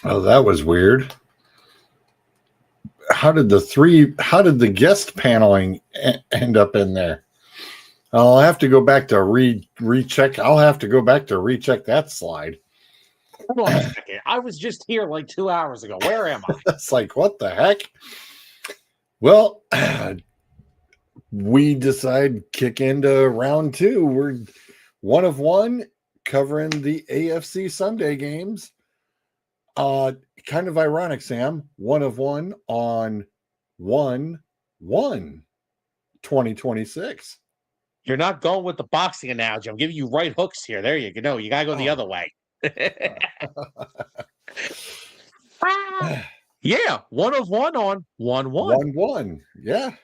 Oh, that was weird. How did the guest paneling end up in there? I'll have to go back to recheck. I'll have to go back to recheck that slide. Hold on a second. I was just here like 2 hours ago. Where am I? That's like, what the heck? Well, we decide kick into round two. We're 1 of 1 covering the AFC Sunday games. Kind of ironic, Sam. 1 of 1 on 1/1/2026. You're not going with the boxing analogy. I'm giving you right hooks here. There you go. No, you gotta go the other way. Yeah, 1 of 1 on 1/1. 1/1. Yeah.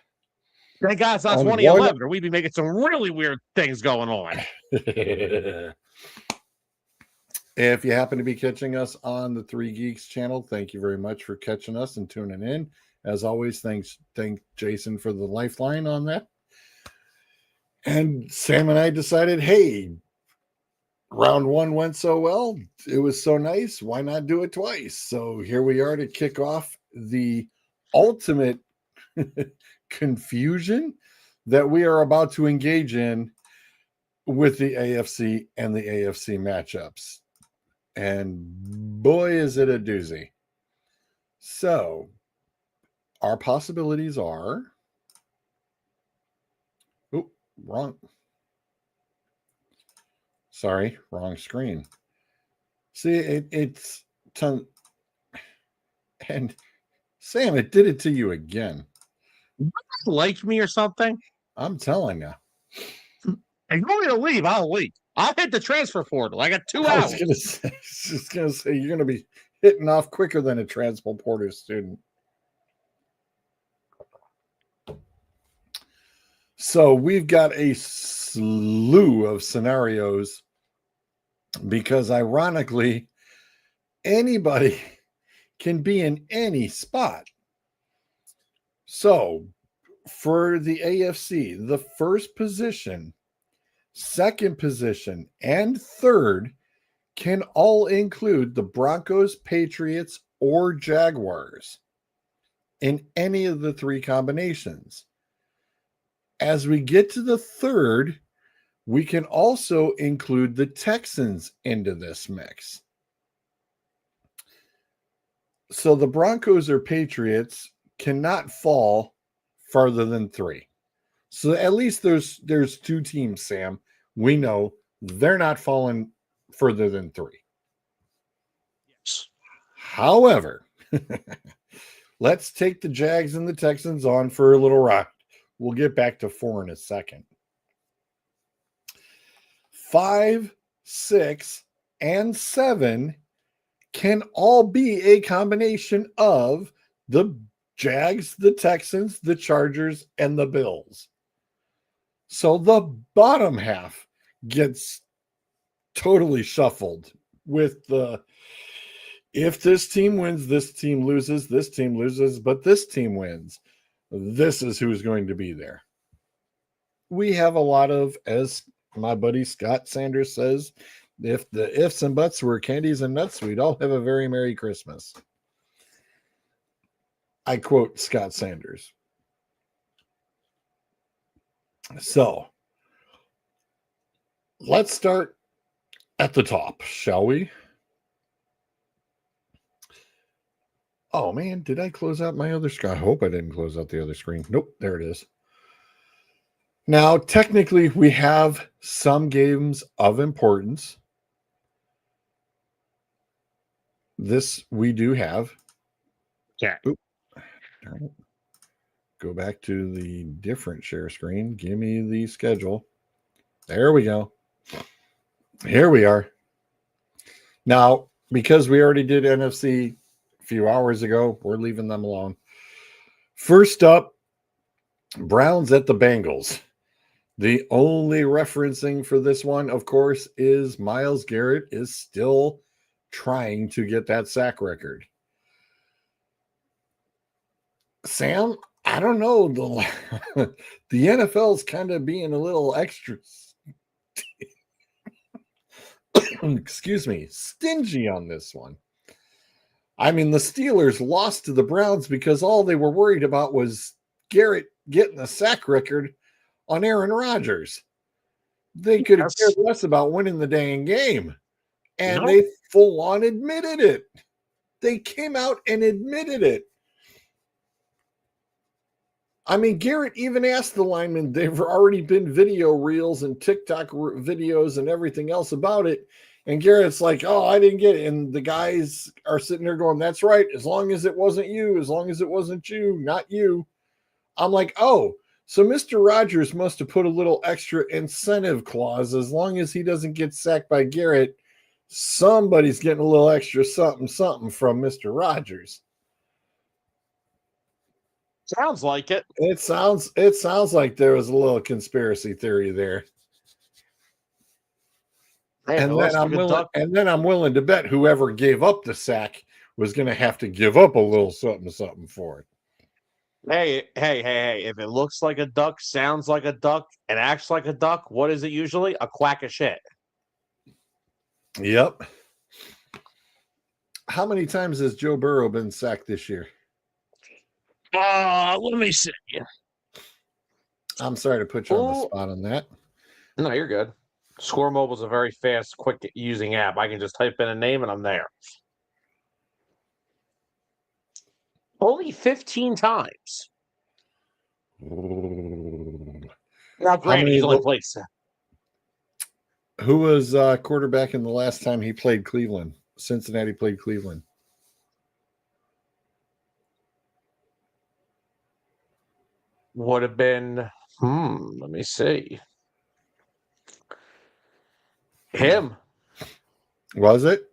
Thank God it's not On 2011, or we'd be making some really weird things going on. If you happen to be catching us on the Three Geeks channel, thank you very much for catching us and tuning in. As always, thank Jason for the lifeline on that. And Sam and I decided, hey, round 1 went so well. It was so nice. Why not do it twice? So here we are to kick off the ultimate confusion that we are about to engage in with the AFC and the AFC matchups. And boy, is it a doozy. So our possibilities are... Oh, wrong. Sorry, wrong screen. See, it's ton. And Sam, it did it to you again. Like me or something? I'm telling you. If you want me to leave, I'll leave. I'll hit the transfer portal. I got 2 I hours. was just gonna say you're gonna be hitting off quicker than a transport porter student. So we've got a slew of scenarios because ironically, anybody can be in any spot. So for the AFC, the first position, second position, and third can all include the Broncos, Patriots, or Jaguars in any of the 3 combinations. As we get to the third, we can also include the Texans into this mix. So the Broncos or Patriots cannot fall farther than 3. So at least there's 2 teams, Sam. We know they're not falling further than 3. Yes. However, let's take the Jags and the Texans on for a little ride. We'll get back to 4 in a second. 5, 6, and 7 can all be a combination of the Jags, the Texans, the Chargers, and the Bills. So the bottom half gets totally shuffled with the if this team wins, this team loses, but this team wins. This is who's going to be there. We have a lot of, as my buddy Scott Sanders says, if the ifs and buts were candies and nuts, we'd all have a very Merry Christmas. I quote Scott Sanders. So let's start at the top, shall we? Oh man, did I close out my other screen? I hope I didn't close out the other screen. Nope, there it is. Now, technically, we have some games of importance. This we do have. Yeah. Oop. Darn it. Go back to the different share screen. Give me the schedule. There we go. Here we are. Now, because we already did NFC a few hours ago, we're leaving them alone. First up, Browns at the Bengals. The only referencing for this one, of course, is Myles Garrett is still trying to get that sack record. Sam, I don't know. The NFL's kind of being a little extra, excuse me, stingy on this one. I mean, the Steelers lost to the Browns because all they were worried about was Garrett getting a sack record on Aaron Rodgers. They could have cared less about winning the dang game. And Nope. they full on admitted it. They came out and admitted it. I mean, Garrett even asked the linemen, they've already been video reels and TikTok videos and everything else about it. And Garrett's like, oh, I didn't get it. And the guys are sitting there going, that's right. As long as it wasn't you, as long as it wasn't you, not you. I'm like, oh, so Mr. Rogers must have put a little extra incentive clause. As long as he doesn't get sacked by Garrett, somebody's getting a little extra something from Mr. Rogers. Sounds like it. It sounds like there was a little conspiracy theory there. Hey, And then I'm willing to bet whoever gave up the sack was going to have to give up a little something for it. Hey, if it looks like a duck, sounds like a duck, and acts like a duck, what is it usually? A quack of shit. Yep. How many times has Joe Burrow been sacked this year? Let me see. I'm sorry to put you on the spot on that. No, you're good. Score Mobile is a very fast, quick using app. I can just type in a name and I'm there. Only 15 times. Now, granted, he's only played 7. Who was quarterback in the last time he played Cleveland? Cincinnati played Cleveland. Would have been, let me see. Him. Was it?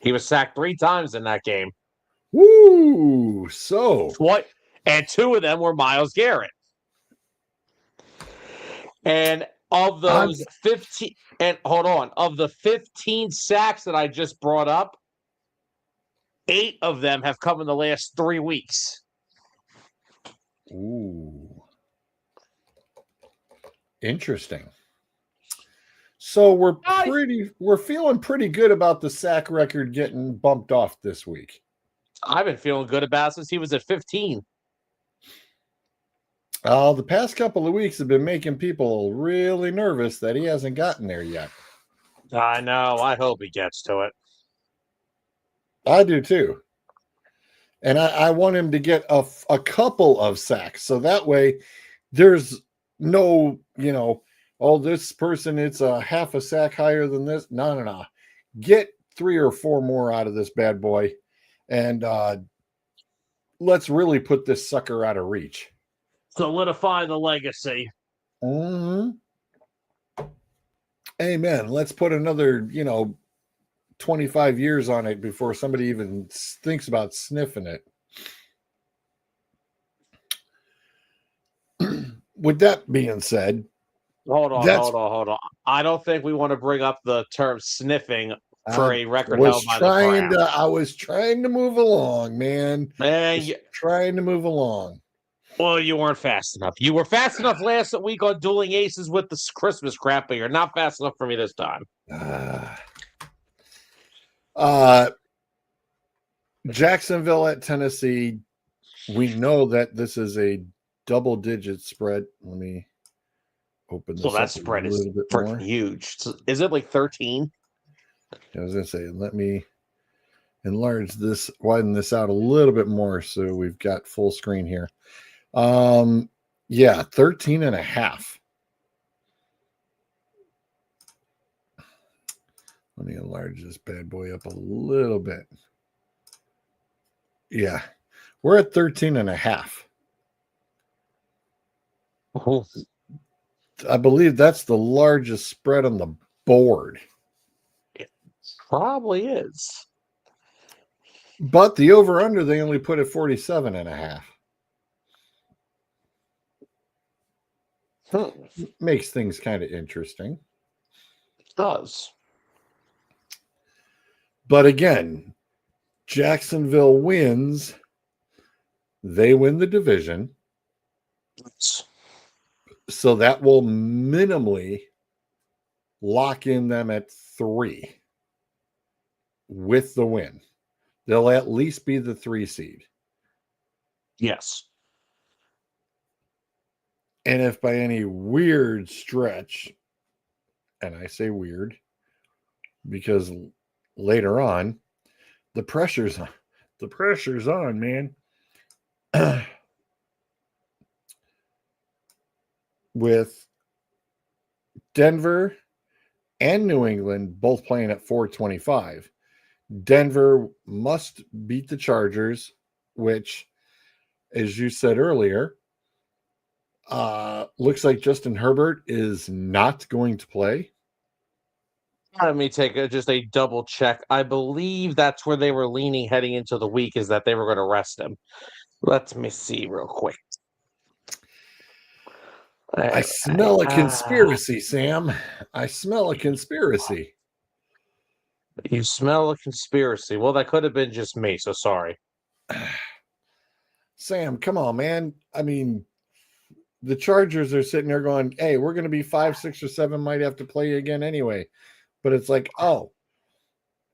He was sacked 3 times in that game. Woo! So what? And 2 of them were Myles Garrett. And of those 15, and hold on, of the 15 sacks that I just brought up, 8 of them have come in the last 3 weeks. Ooh. Interesting. So we're feeling pretty good about the sack record getting bumped off this week. I've been feeling good about it since he was at 15. The past couple of weeks have been making people really nervous that he hasn't gotten there yet. I know. I hope he gets to it. I do too. And I want him to get a couple of sacks. So that way there's no, oh, this person, it's a half a sack higher than this. No. Get 3 or 4 more out of this bad boy. And let's really put this sucker out of reach. Solidify the legacy. Mm-hmm. Amen. Let's put another, 25 years on it before somebody even thinks about sniffing it. With that being said, hold on. I don't think we want to bring up the term sniffing for a record held by the Browns. I was trying to move along, man. Trying to move along. Well, you weren't fast enough. You were fast enough last week on Dueling Aces with the Christmas crap, but you're not fast enough for me this time. Jacksonville at Tennessee. We know that this is a double-digit spread. Let me open this. So that spread is freaking huge. Is it like 13? I was going to say, let me enlarge this, widen this out a little bit more so we've got full screen here. 13.5. Let me enlarge this bad boy up a little bit. Yeah, we're at 13.5. Oh. I believe that's the largest spread on the board. It probably is. But the over-under, they only put at 47.5. Makes things kind of interesting. It does. But again, Jacksonville wins. They win the division. So that will minimally lock in them at 3 with the win. they'll at least be the 3 seed. Yes. And if by any weird stretch, and I say weird because later on, the pressure's on, man. With Denver and New England both playing at 425. Denver must beat the Chargers, which, as you said earlier, looks like Justin Herbert is not going to play. Let me take just a double check. I believe that's where they were leaning heading into the week, is that they were going to rest him. Let me see real quick. I smell a conspiracy, Sam. I smell a conspiracy. You smell a conspiracy. Well, that could have been just me, so sorry. Sam, come on, man. I mean, the Chargers are sitting there going, hey, we're going to be 5, 6, or 7, might have to play again anyway. But it's like, oh,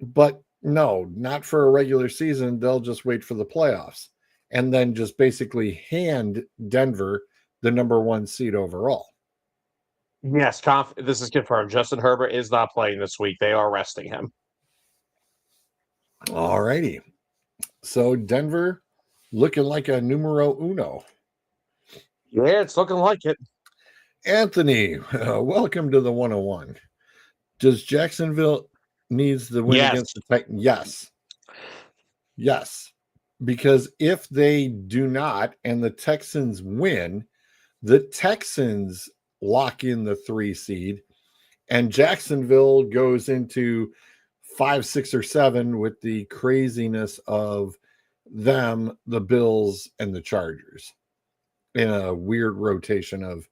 but no, not for a regular season. They'll just wait for the playoffs and then just basically hand Denver the number 1 seed overall. Yes, this is confirmed. Justin Herbert is not playing this week. They are resting him. All righty. So Denver looking like a numero uno. Yeah, it's looking like it. Anthony, welcome to the 101. Does Jacksonville needs the win against the Titans? Yes. Yes. Because if they do not and the Texans win, the Texans lock in the 3 seed and Jacksonville goes into 5, 6, or 7 with the craziness of them, the Bills, and the Chargers in a weird rotation of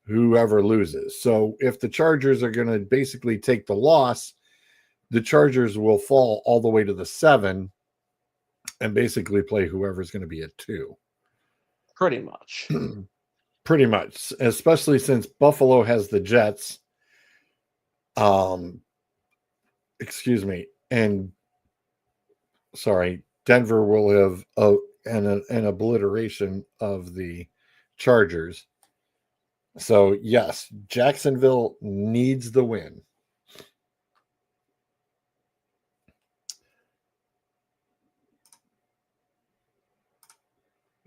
whoever loses. So if the Chargers are going to basically take the loss, the Chargers will fall all the way to the 7 and basically play whoever's going to be at 2. Pretty much. Pretty much, especially since Buffalo has the Jets. Excuse me. And sorry, Denver will have an obliteration of the Chargers. So, yes, Jacksonville needs the win.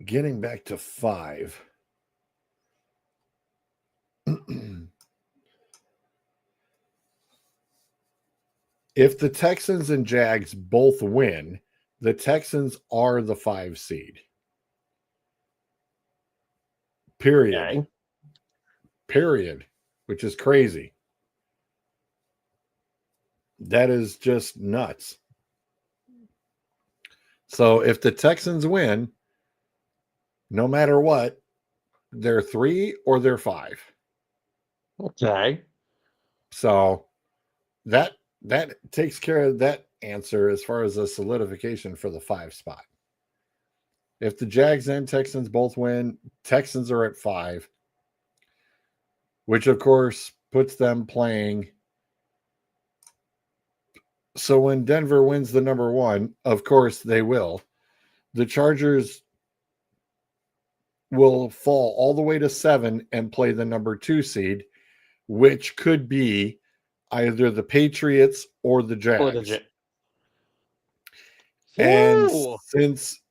Getting back to 5. If the Texans and Jags both win, the Texans are the 5 seed. Period. Okay. Period. Which is crazy. That is just nuts. So if the Texans win, no matter what, they're 3 or they're 5. Okay. So that takes care of that answer as far as a solidification for the 5 spot. If the Jags and Texans both win, Texans are at 5, which of course puts them playing. So when Denver wins the number 1, of course they will, the Chargers will fall all the way to 7 and play the number 2 seed, which could be either the Patriots or the Jags. And since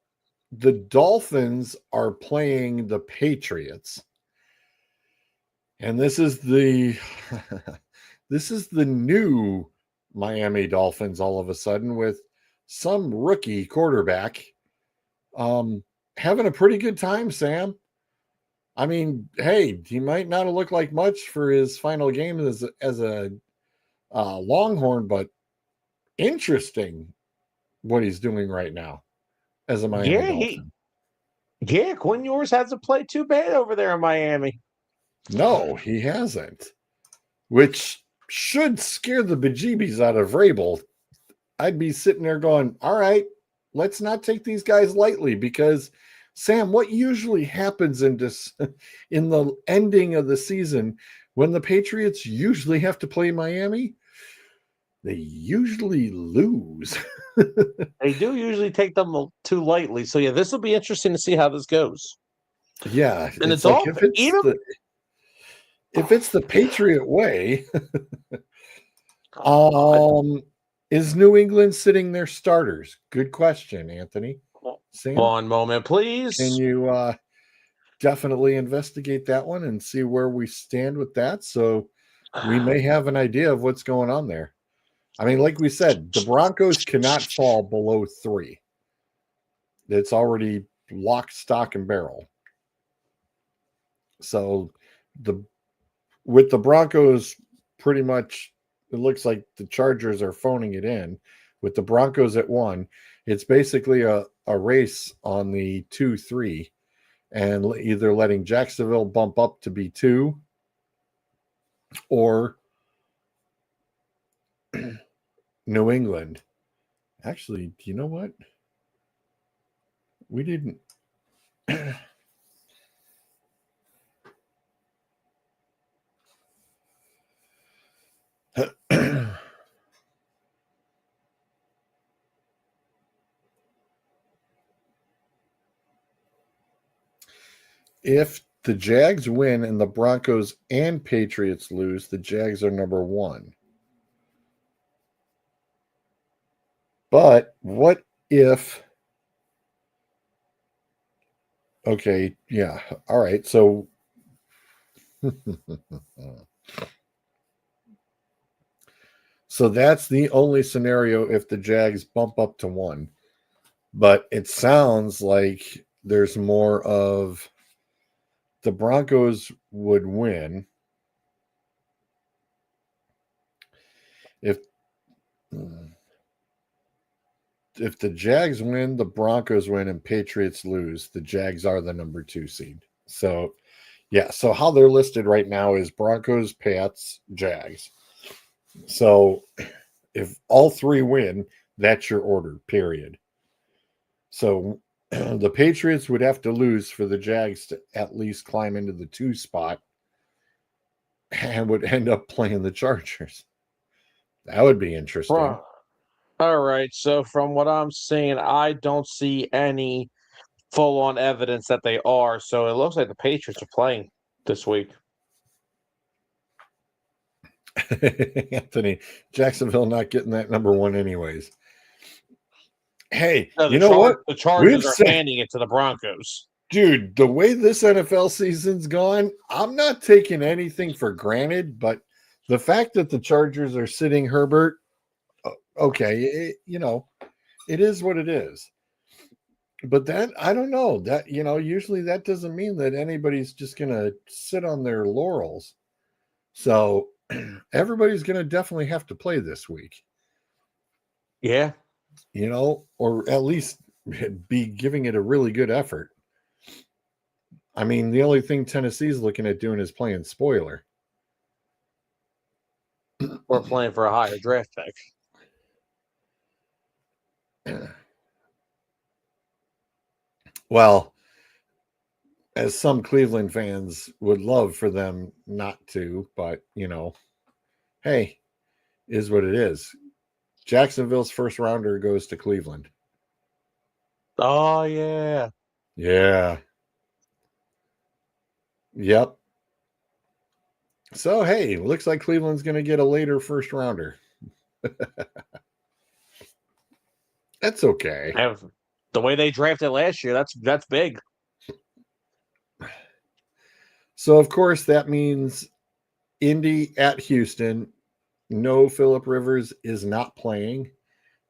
the Dolphins are playing the Patriots, and this is the new Miami Dolphins all of a sudden with some rookie quarterback having a pretty good time, Sam. I mean, hey, he might not have looked like much for his final game as a Longhorn, but interesting what he's doing right now as a Miami Dolphin. Quinn Ewers hasn't played too bad over there in Miami. No, he hasn't, which should scare the bejeebies out of Vrabel. I'd be sitting there going, all right, let's not take these guys lightly because, Sam, what usually happens in the ending of the season when the Patriots usually have to play Miami? They usually lose. They do usually take them too lightly. So yeah, this will be interesting to see how this goes. Yeah, And the it's like Dolphins, even if it's the Patriot way, is New England sitting their starters? Good question, Anthony. Sam, one moment, please. can you definitely investigate that one and see where we stand with that? So we may have an idea of what's going on there. I mean, like we said, the Broncos cannot fall below 3. It's already lock, stock, and barrel. So with the Broncos, pretty much, it looks like the Chargers are phoning it in. With the Broncos at 1, it's basically a race on the 2-3, and either letting Jacksonville bump up to be 2 or New England. Actually, do you know what? We didn't. If the Jags win and the Broncos and Patriots lose, the Jags are number 1. But what if? Okay, yeah. All right. So so that's the only scenario if the Jags bump up to 1. But it sounds like there's more of the Broncos would win if the Jags win, the Broncos win, and Patriots lose, the Jags are the number 2 seed. So, yeah. So how they're listed right now is Broncos, Pats, Jags. So if all 3 win, that's your order, period. So the Patriots would have to lose for the Jags to at least climb into the 2 spot and would end up playing the Chargers. That would be interesting. All right. So from what I'm seeing, I don't see any full-on evidence that they are. So it looks like the Patriots are playing this week. Anthony, Jacksonville not getting that number 1 anyways. Hey, No, you know what? The Chargers are handing it to the Broncos. Dude, the way this NFL season's gone, I'm not taking anything for granted, but the fact that the Chargers are sitting Herbert, okay, it is what it is. But that, I don't know, that, usually that doesn't mean that anybody's just going to sit on their laurels. So everybody's going to definitely have to play this week. Yeah. Or at least be giving it a really good effort. I mean, the only thing Tennessee's looking at doing is playing spoiler. Or playing for a higher draft pick. Well, as some Cleveland fans would love for them not to, but, hey, is what it is. Jacksonville's first rounder goes to Cleveland. Oh, yeah. Yeah. Yep. So, hey, looks like Cleveland's going to get a later first rounder. That's okay. The way they drafted last year, that's big. So, of course, that means Indy at Houston. No, Phillip Rivers is not playing.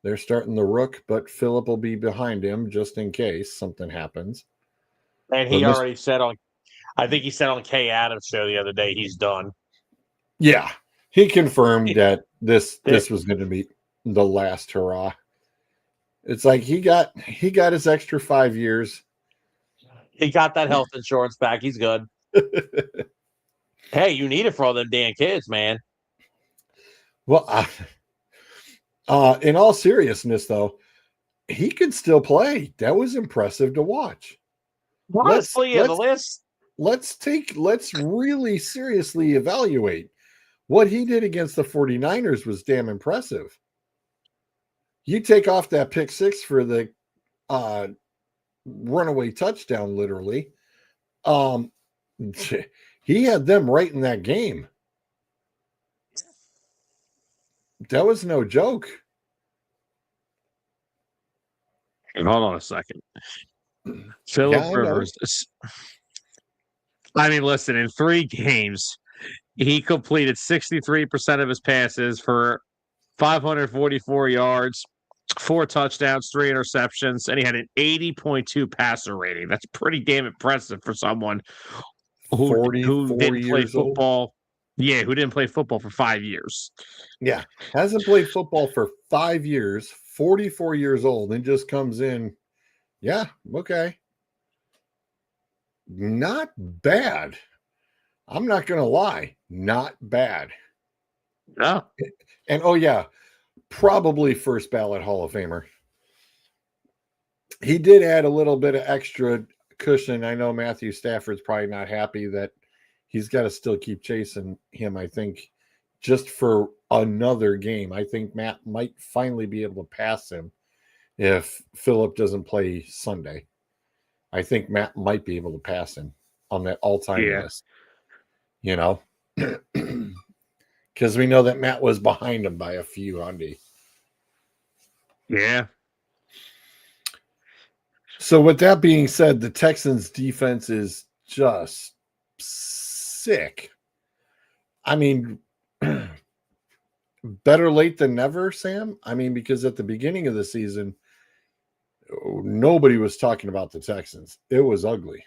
They're starting the Rook, but Phillip will be behind him just in case something happens. And he already said I think he said on Kay Adams' show the other day he's done. Yeah, he confirmed that this was going to be the last hurrah. It's like he got his extra 5 years. He got that health insurance back. He's good. Hey, you need it for all them damn kids, man. Well, in all seriousness, though, he could still play. That was impressive to watch. Honestly, let's really seriously evaluate what he did against the 49ers was damn impressive. You take off that pick six for the runaway touchdown, literally. He had them right in that game. That was no joke. And hold on a second. Philip Rivers. I mean, listen, in 3 games, he completed 63% of his passes for 544 yards, 4 touchdowns, 3 interceptions, and he had an 80.2 passer rating. That's pretty damn impressive for someone who didn't play football. Old. Yeah, who didn't play football for 5 years. Yeah, hasn't played football for 5 years, 44 years old, and just comes in. Yeah, okay. Not bad. I'm not going to lie. Not bad. No. And oh, yeah, probably first ballot Hall of Famer. He did add a little bit of extra cushion. I know Matthew Stafford's probably not happy that he's got to still keep chasing him, I think, just for another game. I think Matt might finally be able to pass him if Philip doesn't play Sunday. I think Matt might be able to pass him on that all-time list. You know? Because we know that Matt was behind him by a few, Andy. Yeah. So with that being said, the Texans defense is just sick. I mean, better late than never, Sam. I mean, because at the beginning of the season, nobody was talking about the Texans. It was ugly.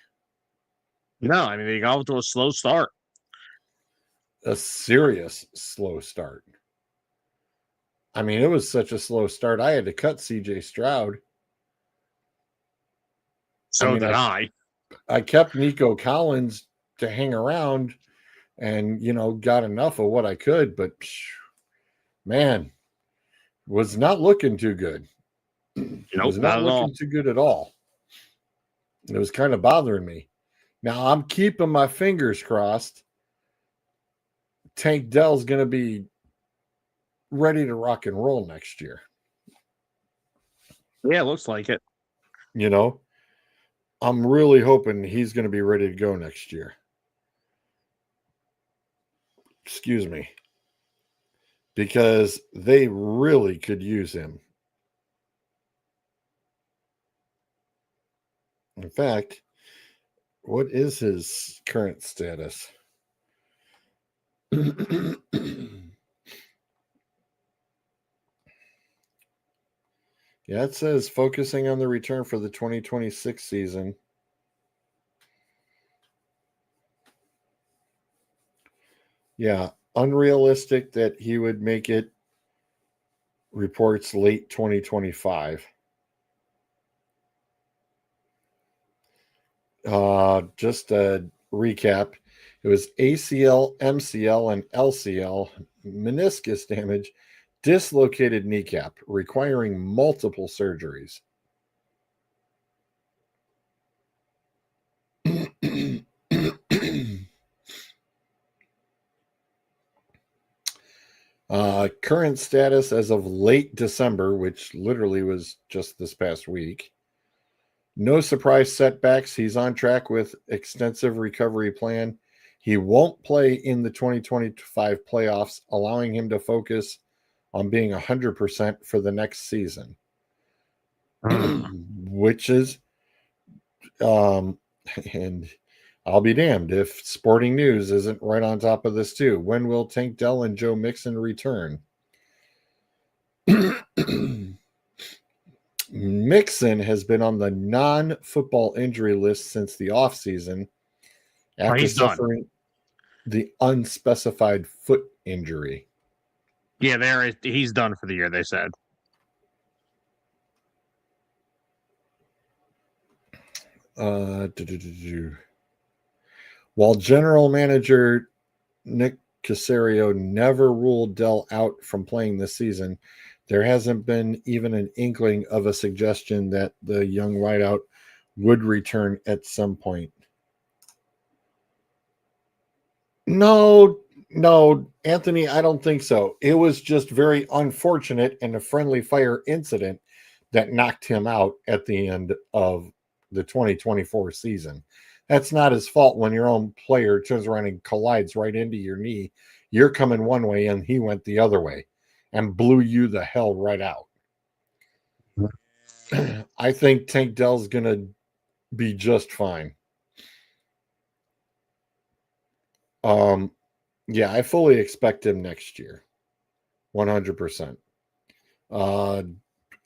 No, I mean, they got off to a slow start. A serious slow start. I mean, it was such a slow start. I had to cut CJ Stroud. So did I. I kept Nico Collins to hang around and, got enough of what I could, but man, was not looking too good. Was not looking too good at all. It was kind of bothering me. Now I'm keeping my fingers crossed. Tank Dell's going to be ready to rock and roll next year. Yeah, it looks like it. I'm really hoping he's going to be ready to go next year. Excuse me. Because they really could use him. In fact, what is his current status? Yeah, it says focusing on the return for the 2026 season. Yeah, unrealistic that he would make it. Reports late 2025. Just a recap. It was ACL, MCL, and LCL meniscus damage, dislocated kneecap, requiring multiple surgeries. Current status as of late December, which literally was just this past week. No surprise setbacks. He's on track with extensive recovery plan. He won't play in the 2025 playoffs, allowing him to focus on being 100% for the next season. Which is, and I'll be damned if Sporting News isn't right on top of this too. When will Tank Dell and Joe Mixon return? Mixon has been on the non-football injury list since the offseason after suffering the unspecified foot injury. Yeah, he's done for the year, they said. While general manager Nick Caserio never ruled Dell out from playing this season, there hasn't been even an inkling of a suggestion that the young wideout would return at some point. No, No, Anthony, I don't think so. It was just very unfortunate and a friendly fire incident that knocked him out at the end of the 2024 season. That's not his fault when your own player turns around and collides right into your knee. You're coming one way and he went the other way and blew you the hell right out. I think Tank Dell's going to be just fine. Yeah, I fully expect him next year. 100%. I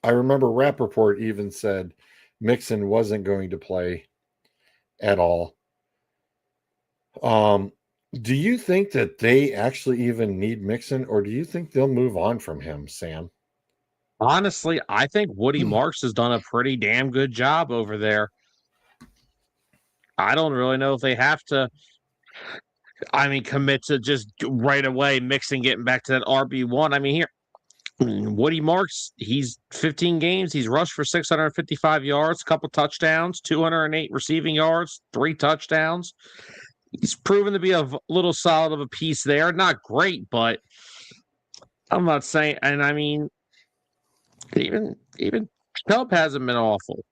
remember Rappaport even said Mixon wasn't going to play at all. Do you think that they actually even need Mixon, or do you think they'll move on from him, Sam? Honestly, I think Woody Marks has done a pretty damn good job over there. I don't really know if they have to, commit to just right away Mixon getting back to that RB1. I mean, here, Woody Marks, he's 15 games. He's rushed for 655 yards, a couple touchdowns, 208 receiving yards, 3 touchdowns. He's proven to be a little solid of a piece there. Not great, but I'm not saying, and I mean, even Chubb hasn't been awful.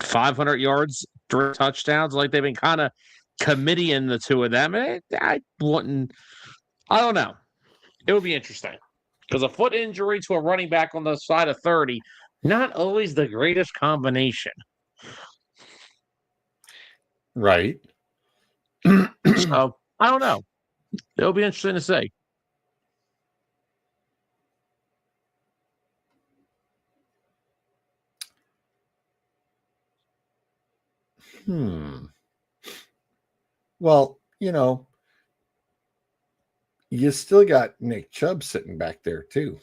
500 yards, 3 touchdowns. Like they've been kind of committeeing the two of them. I wouldn't. I don't know. It would be interesting because a foot injury to a running back on the side of 30, not always the greatest combination. Right. So I don't know. It'll be interesting to see. Well, you still got Nick Chubb sitting back there too.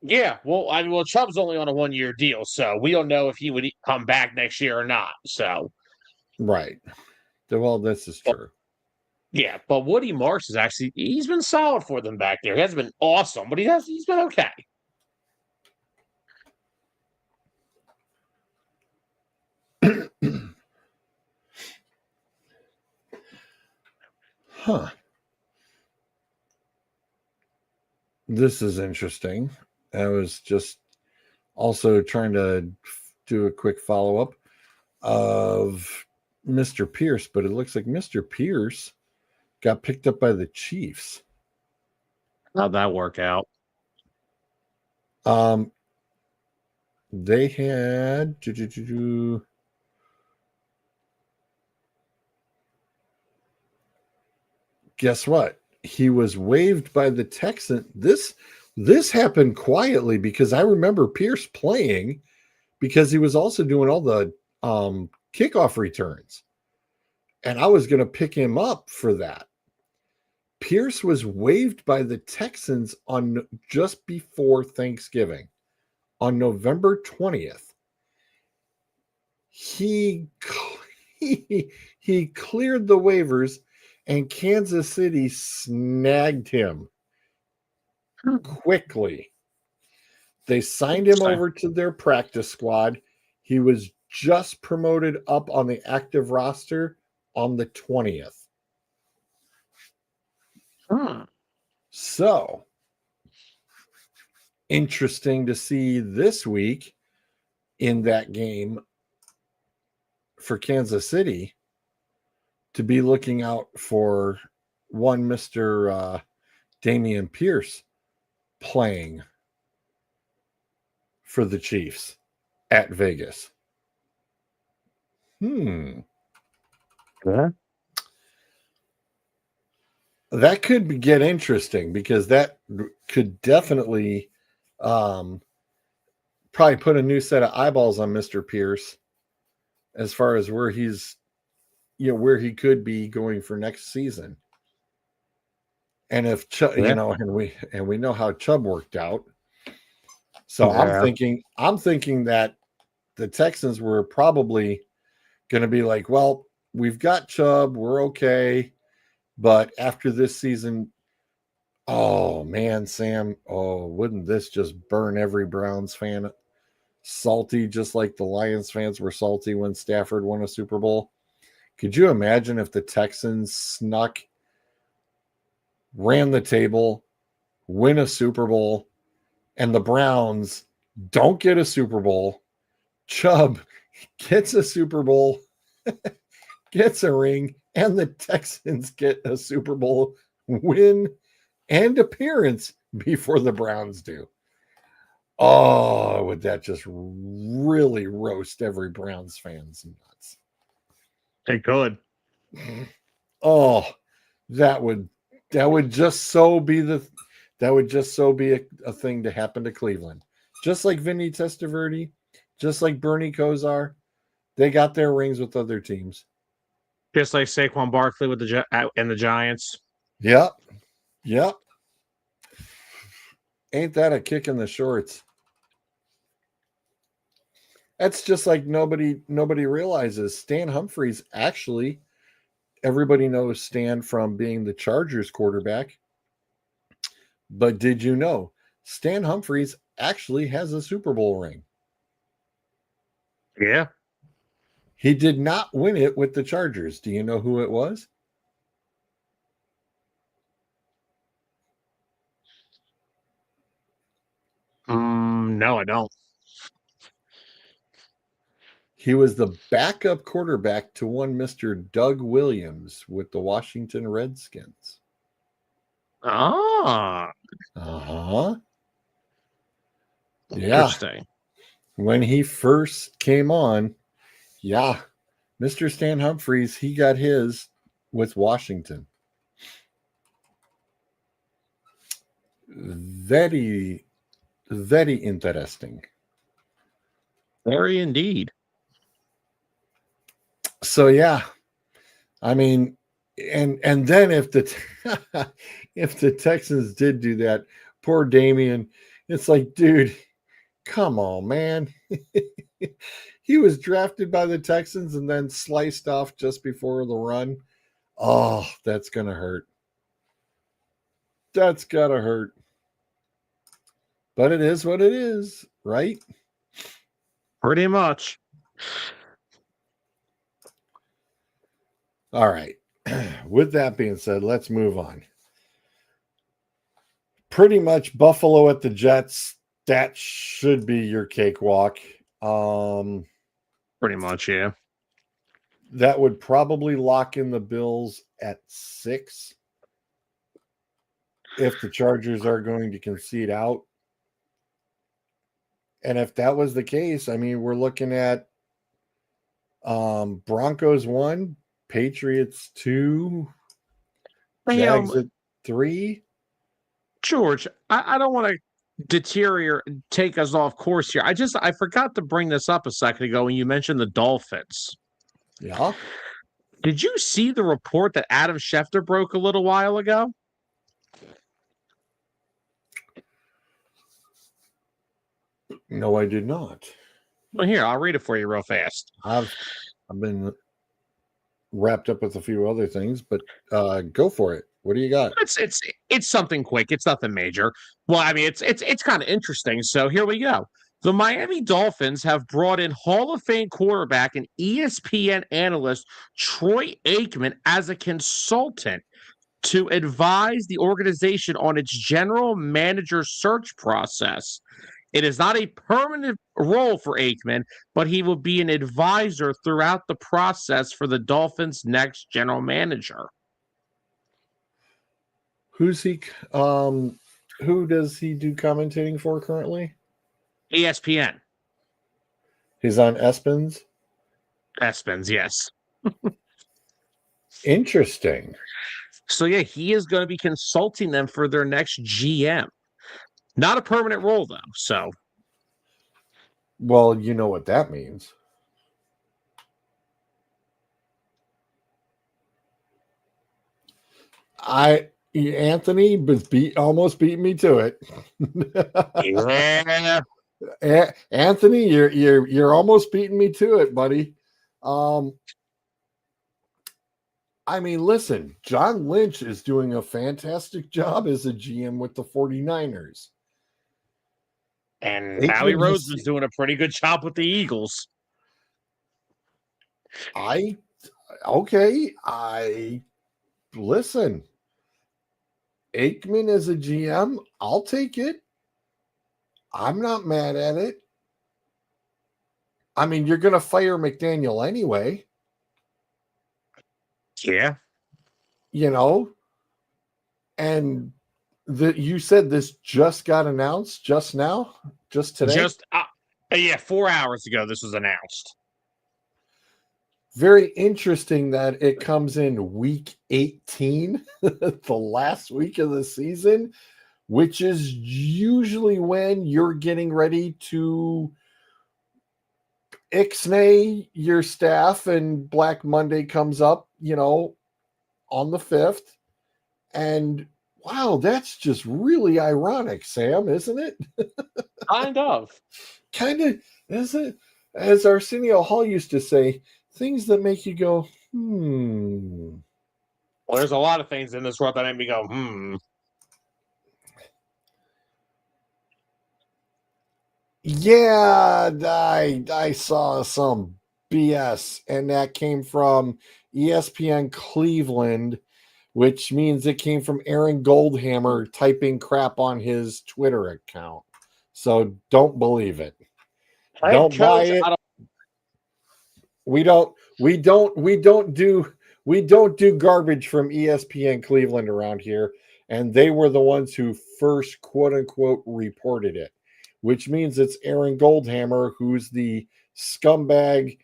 Yeah, well, Chubb's only on a 1-year deal, so we don't know if he would come back next year or not. So, right. Well, this is true. Yeah, but Woody Marks is he's been solid for them back there. He hasn't been awesome, but he's been okay. Huh. This is interesting. I was just also trying to do a quick follow-up of Mr. Pierce, but it looks like Mr. Pierce got picked up by the Chiefs. How'd that work out? They had guess what? He was waived by the Texans. This happened quietly because I remember Pierce playing because he was also doing all the kickoff returns. And I was going to pick him up for that. Pierce was waived by the Texans on just before Thanksgiving on November 20th. He cleared the waivers and Kansas City snagged him quickly. They signed him over to their practice squad. He was just promoted up on the active roster on the 20th. So, interesting to see this week in that game for Kansas City to be looking out for one Mr. Damian Pierce playing for the Chiefs at Vegas. Yeah. That could get interesting because that could definitely probably put a new set of eyeballs on Mr. Pierce as far as where he's, where he could be going for next season. And if Chubb, and we know how Chubb worked out. So I'm thinking that the Texans were probably going to be like, well, we've got Chubb, we're okay. But after this season, oh man, Sam, wouldn't this just burn every Browns fan salty, just like the Lions fans were salty when Stafford won a Super Bowl? Could you imagine if the Texans snuck ran the table, win a Super Bowl, and the Browns don't get a Super Bowl. Chubb gets a Super Bowl, gets a ring, and the Texans get a Super Bowl win and appearance before the Browns do. Oh, would that just really roast every Browns fan's nuts? It could. Oh, that would just so be a thing to happen to Cleveland. Just like Vinny Testaverde, just like Bernie Kosar, they got their rings with other teams. Just like Saquon Barkley with the Giants. Yep. Ain't that a kick in the shorts? That's just like nobody realizes Stan Humphries actually, everybody knows Stan from being the Chargers quarterback. But did you know Stan Humphries actually has a Super Bowl ring? Yeah. He did not win it with the Chargers. Do you know who it was? No, I don't. He was the backup quarterback to one Mr. Doug Williams with the Washington Redskins. Ah. Uh-huh. Interesting. Yeah. When he first came on, yeah, Mr. Stan Humphries, he got his with Washington. Very, very interesting. Very indeed. So yeah, I mean, and then if the if the Texans did do that, poor Damian, it's like, dude, come on, man. He was drafted by the Texans and then sliced off just before the run. Oh, that's gonna hurt. That's gotta hurt. But it is what it is, right? Pretty much. All right. With that being said, let's move on. Pretty much Buffalo at the Jets. That should be your cakewalk. Pretty much, yeah. That would probably lock in the Bills at 6 if the Chargers are going to concede out. And if that was the case, I mean, we're looking at Broncos 1, Patriots 2, Jags at 3. George, I don't want to take us off course here. I forgot to bring this up a second ago when you mentioned the Dolphins. Yeah. Did you see the report that Adam Schefter broke a little while ago? No, I did not. Well, here, I'll read it for you real fast. I've been wrapped up with a few other things, but go for it. What do you got? It's something quick. It's nothing major. Well, I mean, it's kind of interesting. So here we go. The Miami Dolphins have brought in Hall of Fame quarterback and ESPN analyst Troy Aikman as a consultant to advise the organization on its general manager search process. It is not a permanent role for Aikman, but he will be an advisor throughout the process for the Dolphins' next general manager. Who's he? Who does he do commentating for currently? ESPN. He's on ESPN's. ESPN's, yes. Interesting. So yeah, he is going to be consulting them for their next GM. Not a permanent role though. So, well, you know what that means. Anthony was almost beat me to it. yeah. Anthony, you're almost beating me to it, buddy. I mean, listen, John Lynch is doing a fantastic job as a GM with the 49ers. And Howie Roseman's doing a pretty good job with the Eagles. Listen. Aikman as a GM, I'll take it. I'm not mad at it. I mean, you're going to fire McDaniel anyway. Yeah. You know, and you said this just got announced just now, just today. 4 hours ago, this was announced. Very interesting that it comes in week 18, the last week of the season, which is usually when you're getting ready to ixnay your staff, and Black Monday comes up, on the 5th. And wow, that's just really ironic, Sam, isn't it? Kind of. Kind of, is it? As Arsenio Hall used to say, things that make you go, Well, there's a lot of things in this world that make me go, Yeah, I saw some BS, and that came from ESPN Cleveland, which means it came from Aaron Goldhammer typing crap on his Twitter account. So don't believe it. Don't buy it. We don't do garbage from ESPN Cleveland around here, and they were the ones who first quote unquote reported it, which means it's Aaron Goldhammer, who's the scumbag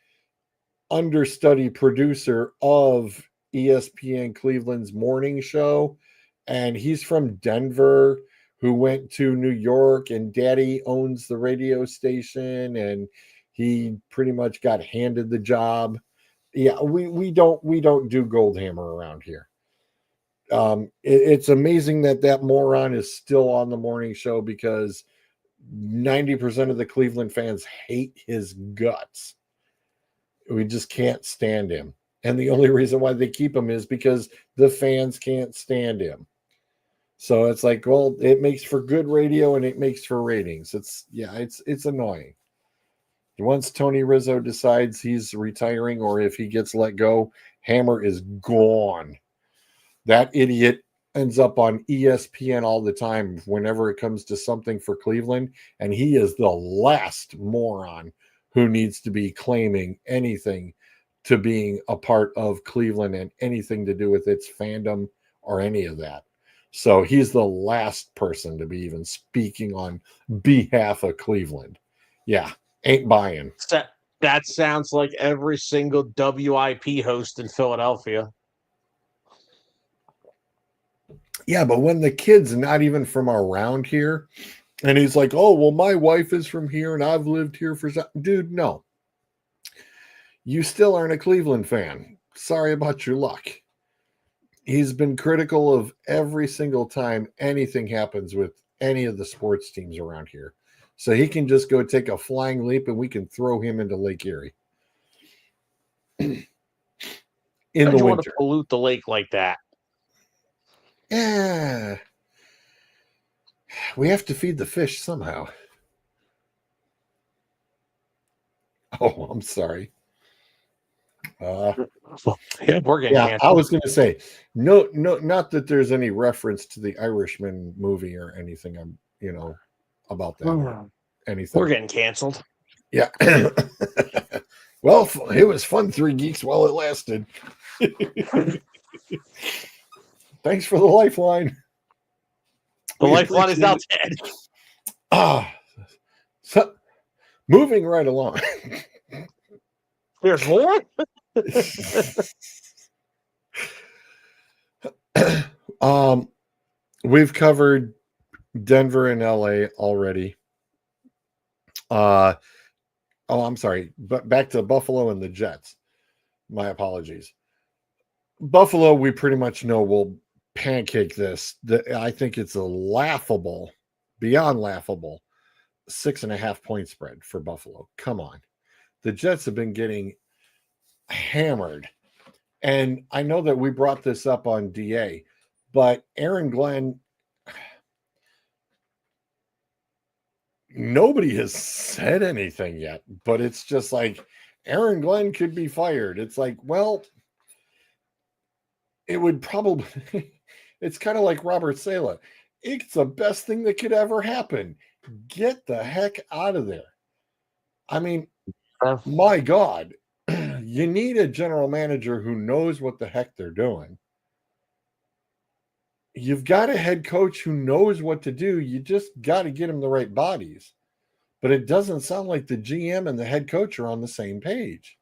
understudy producer of ESPN Cleveland's morning show, and he's from Denver, who went to New York, and daddy owns the radio station, and he pretty much got handed the job. Yeah, we don't do Goldhammer around here. It's amazing that moron is still on the morning show, because 90% of the Cleveland fans hate his guts. We just can't stand him. And the only reason why they keep him is because the fans can't stand him. So it's like, well, it makes for good radio and it makes for ratings. It's annoying. Once Tony Rizzo decides he's retiring, or if he gets let go, Hammer is gone. That idiot ends up on ESPN all the time whenever it comes to something for Cleveland, and he is the last moron who needs to be claiming anything to being a part of Cleveland and anything to do with its fandom or any of that. So he's the last person to be even speaking on behalf of Cleveland. Yeah, ain't buying. That sounds like every single WIP host in Philadelphia. Yeah, but when the kid's not even from around here, and he's like, oh, well, my wife is from here and I've lived here for some... Dude, no. You still aren't a Cleveland fan. Sorry about your luck. He's been critical of every single time anything happens with any of the sports teams around here. So he can just go take a flying leap and we can throw him into Lake Erie. In the winter. Want to pollute the lake like that? Yeah. We have to feed the fish somehow. Oh, I'm sorry. We're getting canceled. I was going to say, no, not that there's any reference to the Irishman movie or anything. About that. Anything. We're getting canceled. Yeah. Well, it was fun, Three Geeks, while it lasted. Thanks for the lifeline. The lifeline is now dead. So, moving right along. There's more? We've covered Denver and LA already. I'm sorry, but back to Buffalo and the Jets. My apologies. Buffalo, we pretty much know will pancake this. I think it's a laughable, beyond laughable, 6.5 point spread for Buffalo. Come on. The Jets have been getting hammered. And I know that we brought this up on DA, but Aaron Glenn, nobody has said anything yet, but it's just like Aaron Glenn could be fired. It's like, well, it would probably It's kind of like Robert Saleh. It's the best thing that could ever happen. Get the heck out of there. I mean, my God, you need a general manager who knows what the heck they're doing. You've got a head coach who knows what to do. You just got to get him the right bodies. But it doesn't sound like the GM and the head coach are on the same page.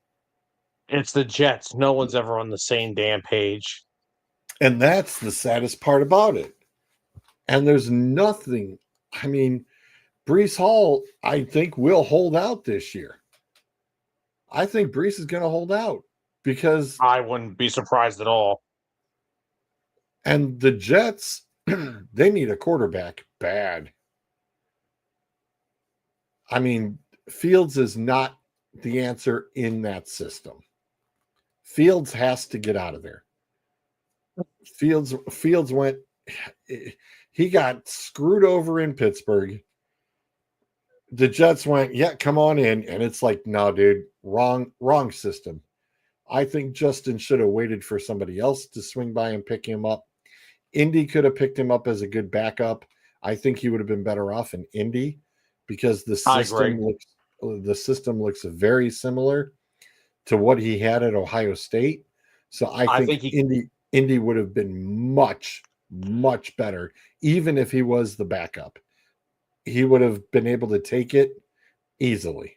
It's the Jets. No one's ever on the same damn page. And that's the saddest part about it. And there's nothing. I mean, Brees Hall, I think, will hold out this year. I think Brees is going to hold out because. I wouldn't be surprised at all. And the Jets, they need a quarterback bad. I mean, Fields is not the answer in that system. Fields has to get out of there. Fields went, he got screwed over in Pittsburgh. The Jets went, yeah, come on in. And it's like, no, dude, wrong system. I think Justin should have waited for somebody else to swing by and pick him up. Indy could have picked him up as a good backup. I think he would have been better off in Indy because the system looks very similar to what he had at Ohio State. So I think Indy would have been much, much better, even if he was the backup. He would have been able to take it easily.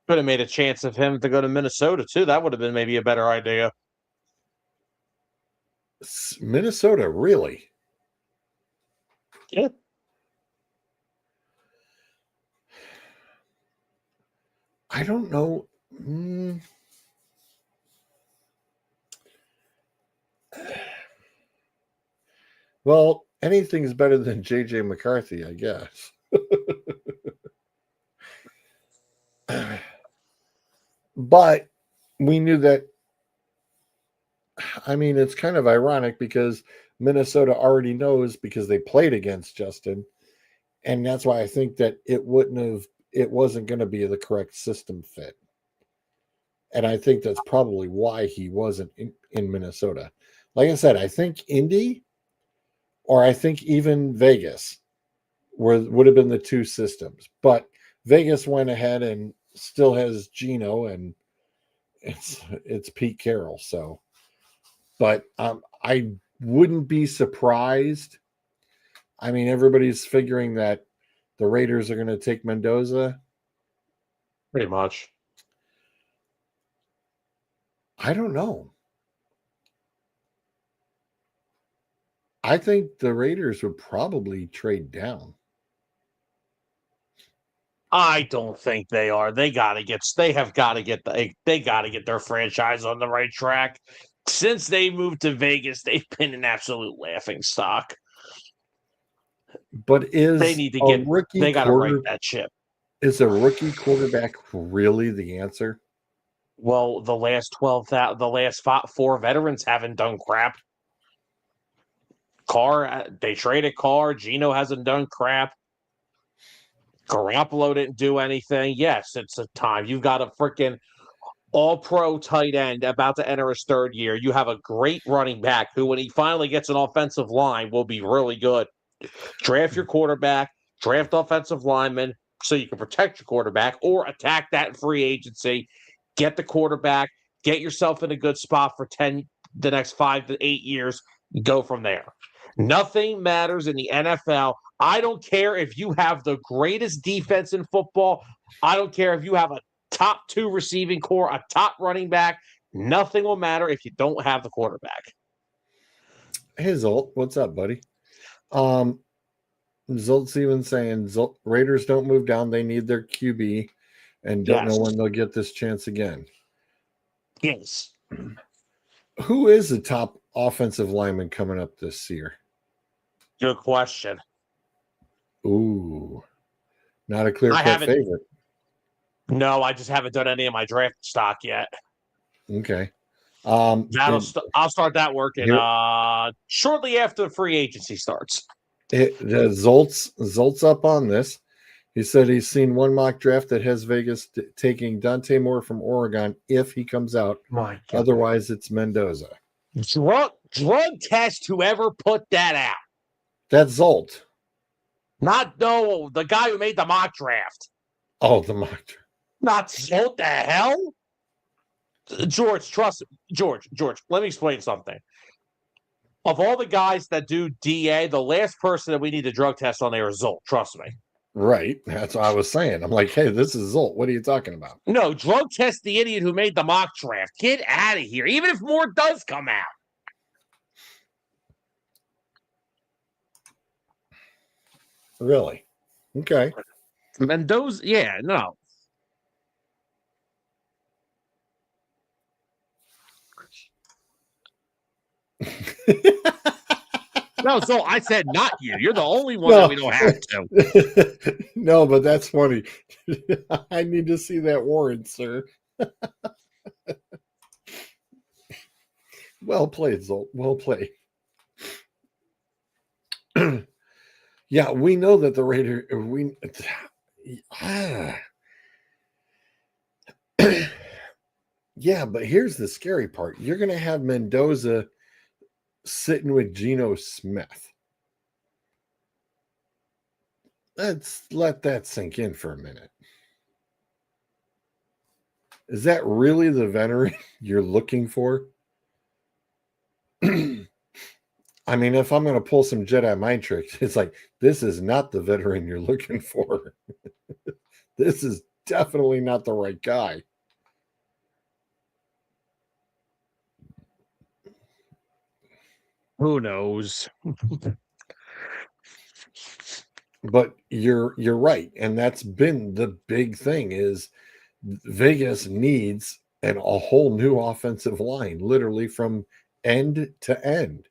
Could have made a chance of him to go to Minnesota, too. That would have been maybe a better idea. Minnesota, really? Yeah. I don't know. Well, anything's better than JJ McCarthy, I guess. But we knew that. I mean, it's kind of ironic because Minnesota already knows because they played against Justin. And that's why I think that it wasn't going to be the correct system fit. And I think that's probably why he wasn't in Minnesota. Like I said, I think Indy or I think even Vegas would have been the two systems. But Vegas went ahead and still has Geno and it's Pete Carroll. So, but I wouldn't be surprised. I mean, everybody's figuring that the Raiders are going to take Mendoza. Pretty much. I don't know. I think the Raiders would probably trade down. I don't think they are. They got to get their franchise on the right track. Since they moved to Vegas, they've been an absolute laughing stock. But they need to get rookie? They got to right that ship. Is a rookie quarterback really the answer? Well, the last 4 veterans haven't done crap. They traded Carr. Geno hasn't done crap. Garoppolo didn't do anything. Yes, it's a time. You've got a freaking all-pro tight end about to enter his third year. You have a great running back who, when he finally gets an offensive line, will be really good. Draft your quarterback, draft offensive linemen so you can protect your quarterback or attack that in free agency. Get the quarterback, get yourself in a good spot for the next 5 to 8 years. Go from there. Nothing matters in the NFL. I don't care if you have the greatest defense in football. I don't care if you have a top 2 receiving core, a top running back. Nothing will matter if you don't have the quarterback. Hey, Zolt, what's up, buddy? Zolt's even saying Raiders don't move down. They need their QB and don't know when they'll get this chance again. Yes. Who is the top offensive lineman coming up this year? Good question. Ooh, not a clear-cut favorite. No, I just haven't done any of my draft stock yet. Okay. I'll start that working shortly after free agency starts. Zolt's up on this. He said he's seen one mock draft that has Vegas taking Dante Moore from Oregon if he comes out. My God. Otherwise, it's Mendoza. Drug test whoever put that out. That's Zolt. The guy who made the mock draft. Oh, the mock draft. Not what the hell? George, trust George, let me explain something. Of all the guys that do DA, the last person that we need to drug test on there is Zolt. Trust me. Right. That's what I was saying. I'm like, hey, this is Zolt. What are you talking about? No, drug test the idiot who made the mock draft. Get out of here. Even if more does come out. Really? Okay. Mendoza, yeah, no. No, so I said not you. You're the only one that we don't have to. No, but that's funny. I need to see that warrant, sir. Well played, Zolt. Well played. Yeah, we know that the Raider. Yeah, but here's the scary part. You're going to have Mendoza sitting with Geno Smith. Let's let that sink in for a minute. Is that really the veteran you're looking for? I mean, if I'm going to pull some Jedi mind tricks, it's like, this is not the veteran you're looking for. This is definitely not the right guy. Who knows? But you're right, and that's been the big thing is Vegas needs a whole new offensive line, literally from end to end.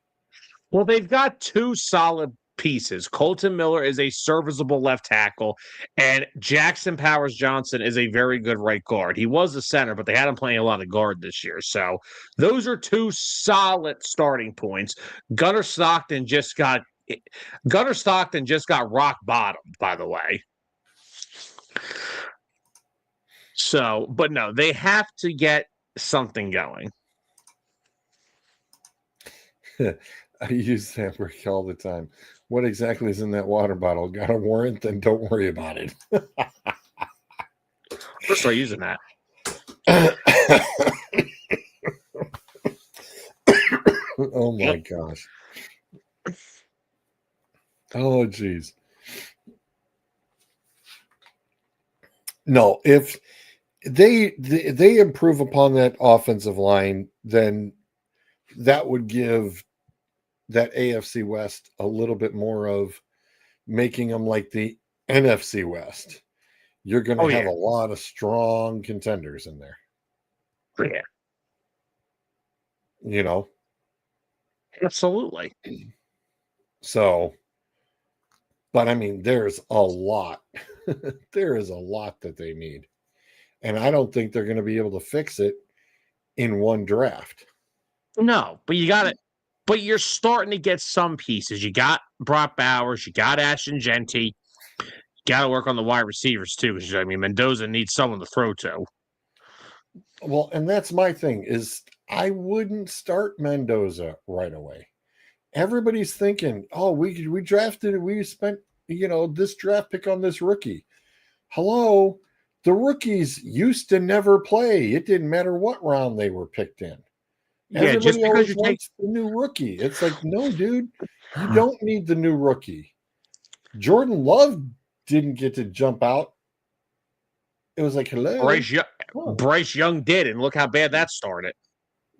Well, they've got two solid pieces. Colton Miller is a serviceable left tackle, and Jackson Powers Johnson is a very good right guard. He was a center, but they had him playing a lot of guard this year. So those are two solid starting points. Gunnar Stockton just got rock bottom, by the way. So, but no, they have to get something going. I use that brick all the time. What exactly is in that water bottle? Got a warrant? Then don't worry about it. We'll start using that. Oh my gosh. Oh geez. No, if they improve upon that offensive line, then that would give that AFC West a little bit more of making them like the NFC West. You're going to have a lot of strong contenders in there. Yeah. You know? Absolutely. So, but I mean, there's a lot. There is a lot that they need. And I don't think they're going to be able to fix it in one draft. No, but you're starting to get some pieces. You got Brock Bowers, you got Ashton Genty. You got to work on the wide receivers too, because I mean Mendoza needs someone to throw to. Well, and that's my thing is I wouldn't start Mendoza right away. Everybody's thinking, oh, we spent, this draft pick on this rookie. Hello, the rookies used to never play. It didn't matter what round they were picked in. Yeah, everybody always wants the new rookie. It's like, no, dude, you don't need the new rookie. Jordan Love didn't get to jump out. It was like, hello. Bryce Young did, and look how bad that started.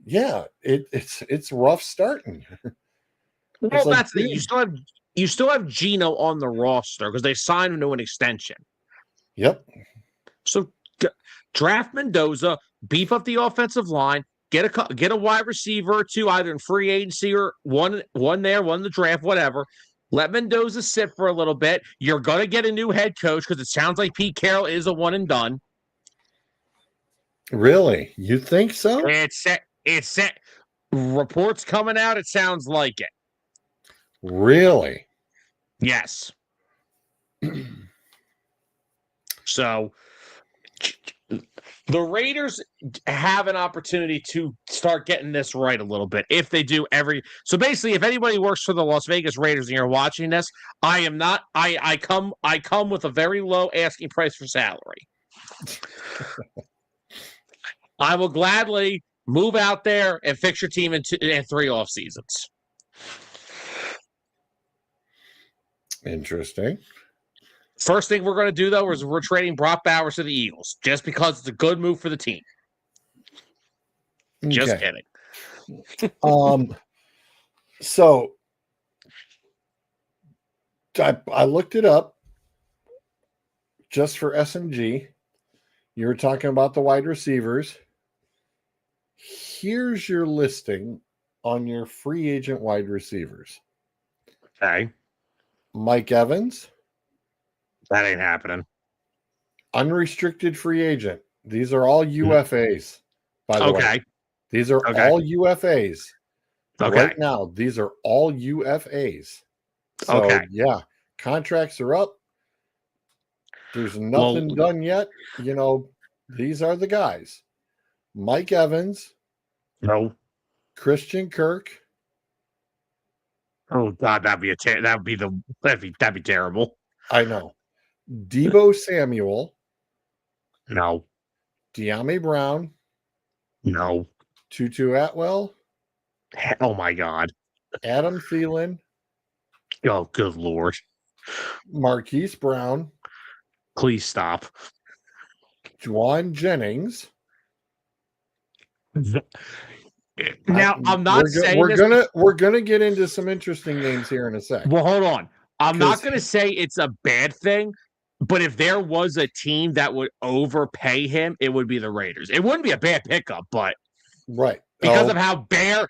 Yeah, it's rough starting. Well, that's it. You still have Geno on the roster because they signed him to an extension. Yep. So draft Mendoza, beef up the offensive line, get a wide receiver or two, either in free agency or one in the draft, whatever. Let Mendoza sit for a little bit. You're gonna get a new head coach because it sounds like Pete Carroll is a one and done. Really? You think so? It's reports coming out. It sounds like it. Really? Yes. So The Raiders have an opportunity to start getting this right a little bit if they do every. So basically, if anybody works for the Las Vegas Raiders and you're watching this, I am not. I come with a very low asking price for salary. I will gladly move out there and fix your team in 3 off seasons. Interesting. First thing we're going to do, though, is we're trading Brock Bowers to the Eagles just because it's a good move for the team. Okay. Just kidding. So I looked it up just for SMG. You were talking about the wide receivers. Here's your listing on your free agent wide receivers. Okay. Mike Evans. That ain't happening. Unrestricted free agent. These are all UFAs, by the way. These are all UFAs. Right now, these are all UFAs. So, yeah, contracts are up. There's nothing done yet. You know, these are the guys. Mike Evans. No. Christian Kirk. Oh God, that'd be terrible. I know. Deebo Samuel. No. De'Ami Brown. No. Tutu Atwell. Oh my God. Adam Thielen. Oh, good Lord. Marquise Brown. Please stop. Juwan Jennings. Now, I'm not saying we're gonna get into some interesting names here in a sec. Well, hold on. I'm not gonna say it's a bad thing, but if there was a team that would overpay him, it would be the Raiders. It wouldn't be a bad pickup, but right because of how bare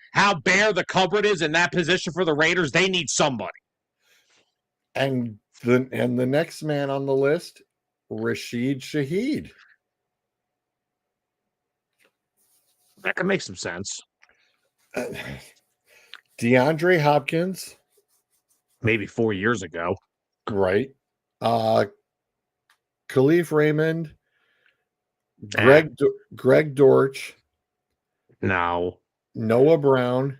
the cupboard is in that position for the Raiders, they need somebody. And the next man on the list, Rashid Shaheed. That could make some sense. DeAndre Hopkins. Maybe 4 years ago. Right. Khalif Raymond. Greg Dortch. No. Noah Brown.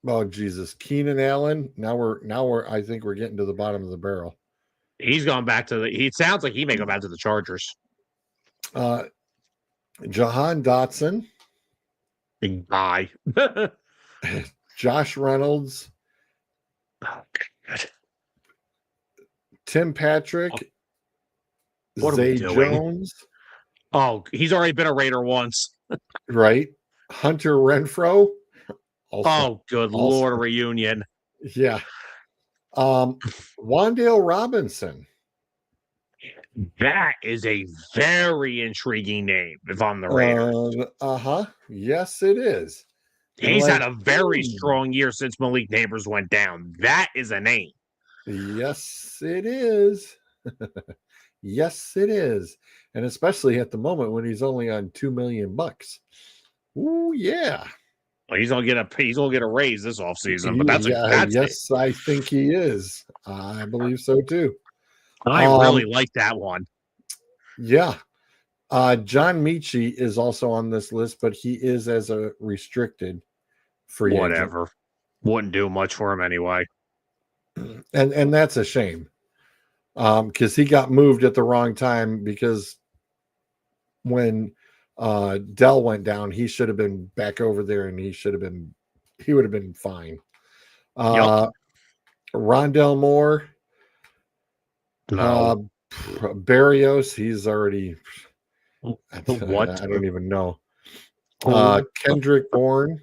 Oh Jesus, Keenan Allen. Now we're I think we're getting to the bottom of the barrel. He's going back to he sounds like he may go back to the Chargers. Jahan Dotson. Big guy. Josh Reynolds. Oh, God. Tim Patrick. What Zay are we doing? Jones. Oh, he's already been a Raider once. Right. Hunter Renfrow. Good Lord, a reunion. Yeah. Wan'Dale Robinson. That is a very intriguing name, if I'm the Raiders. Yes, it is. He's had a very strong year since Malik Neighbors went down. That is a name. Yes, it is. Yes, it is. And especially at the moment when he's only on $2 million. Ooh, yeah. Well, he's gonna get a raise this offseason, but yes, I think he is. I believe so too. I really like that one. Yeah. John Michie is also on this list, but he is as a restricted free agent. Whatever. Wouldn't do much for him anyway. And that's a shame. Because he got moved at the wrong time, because when Dell went down, he should have been back over there and he would have been fine. Rondell Moore. No. Barrios, he's already what? I don't even know. Kendrick Bourne.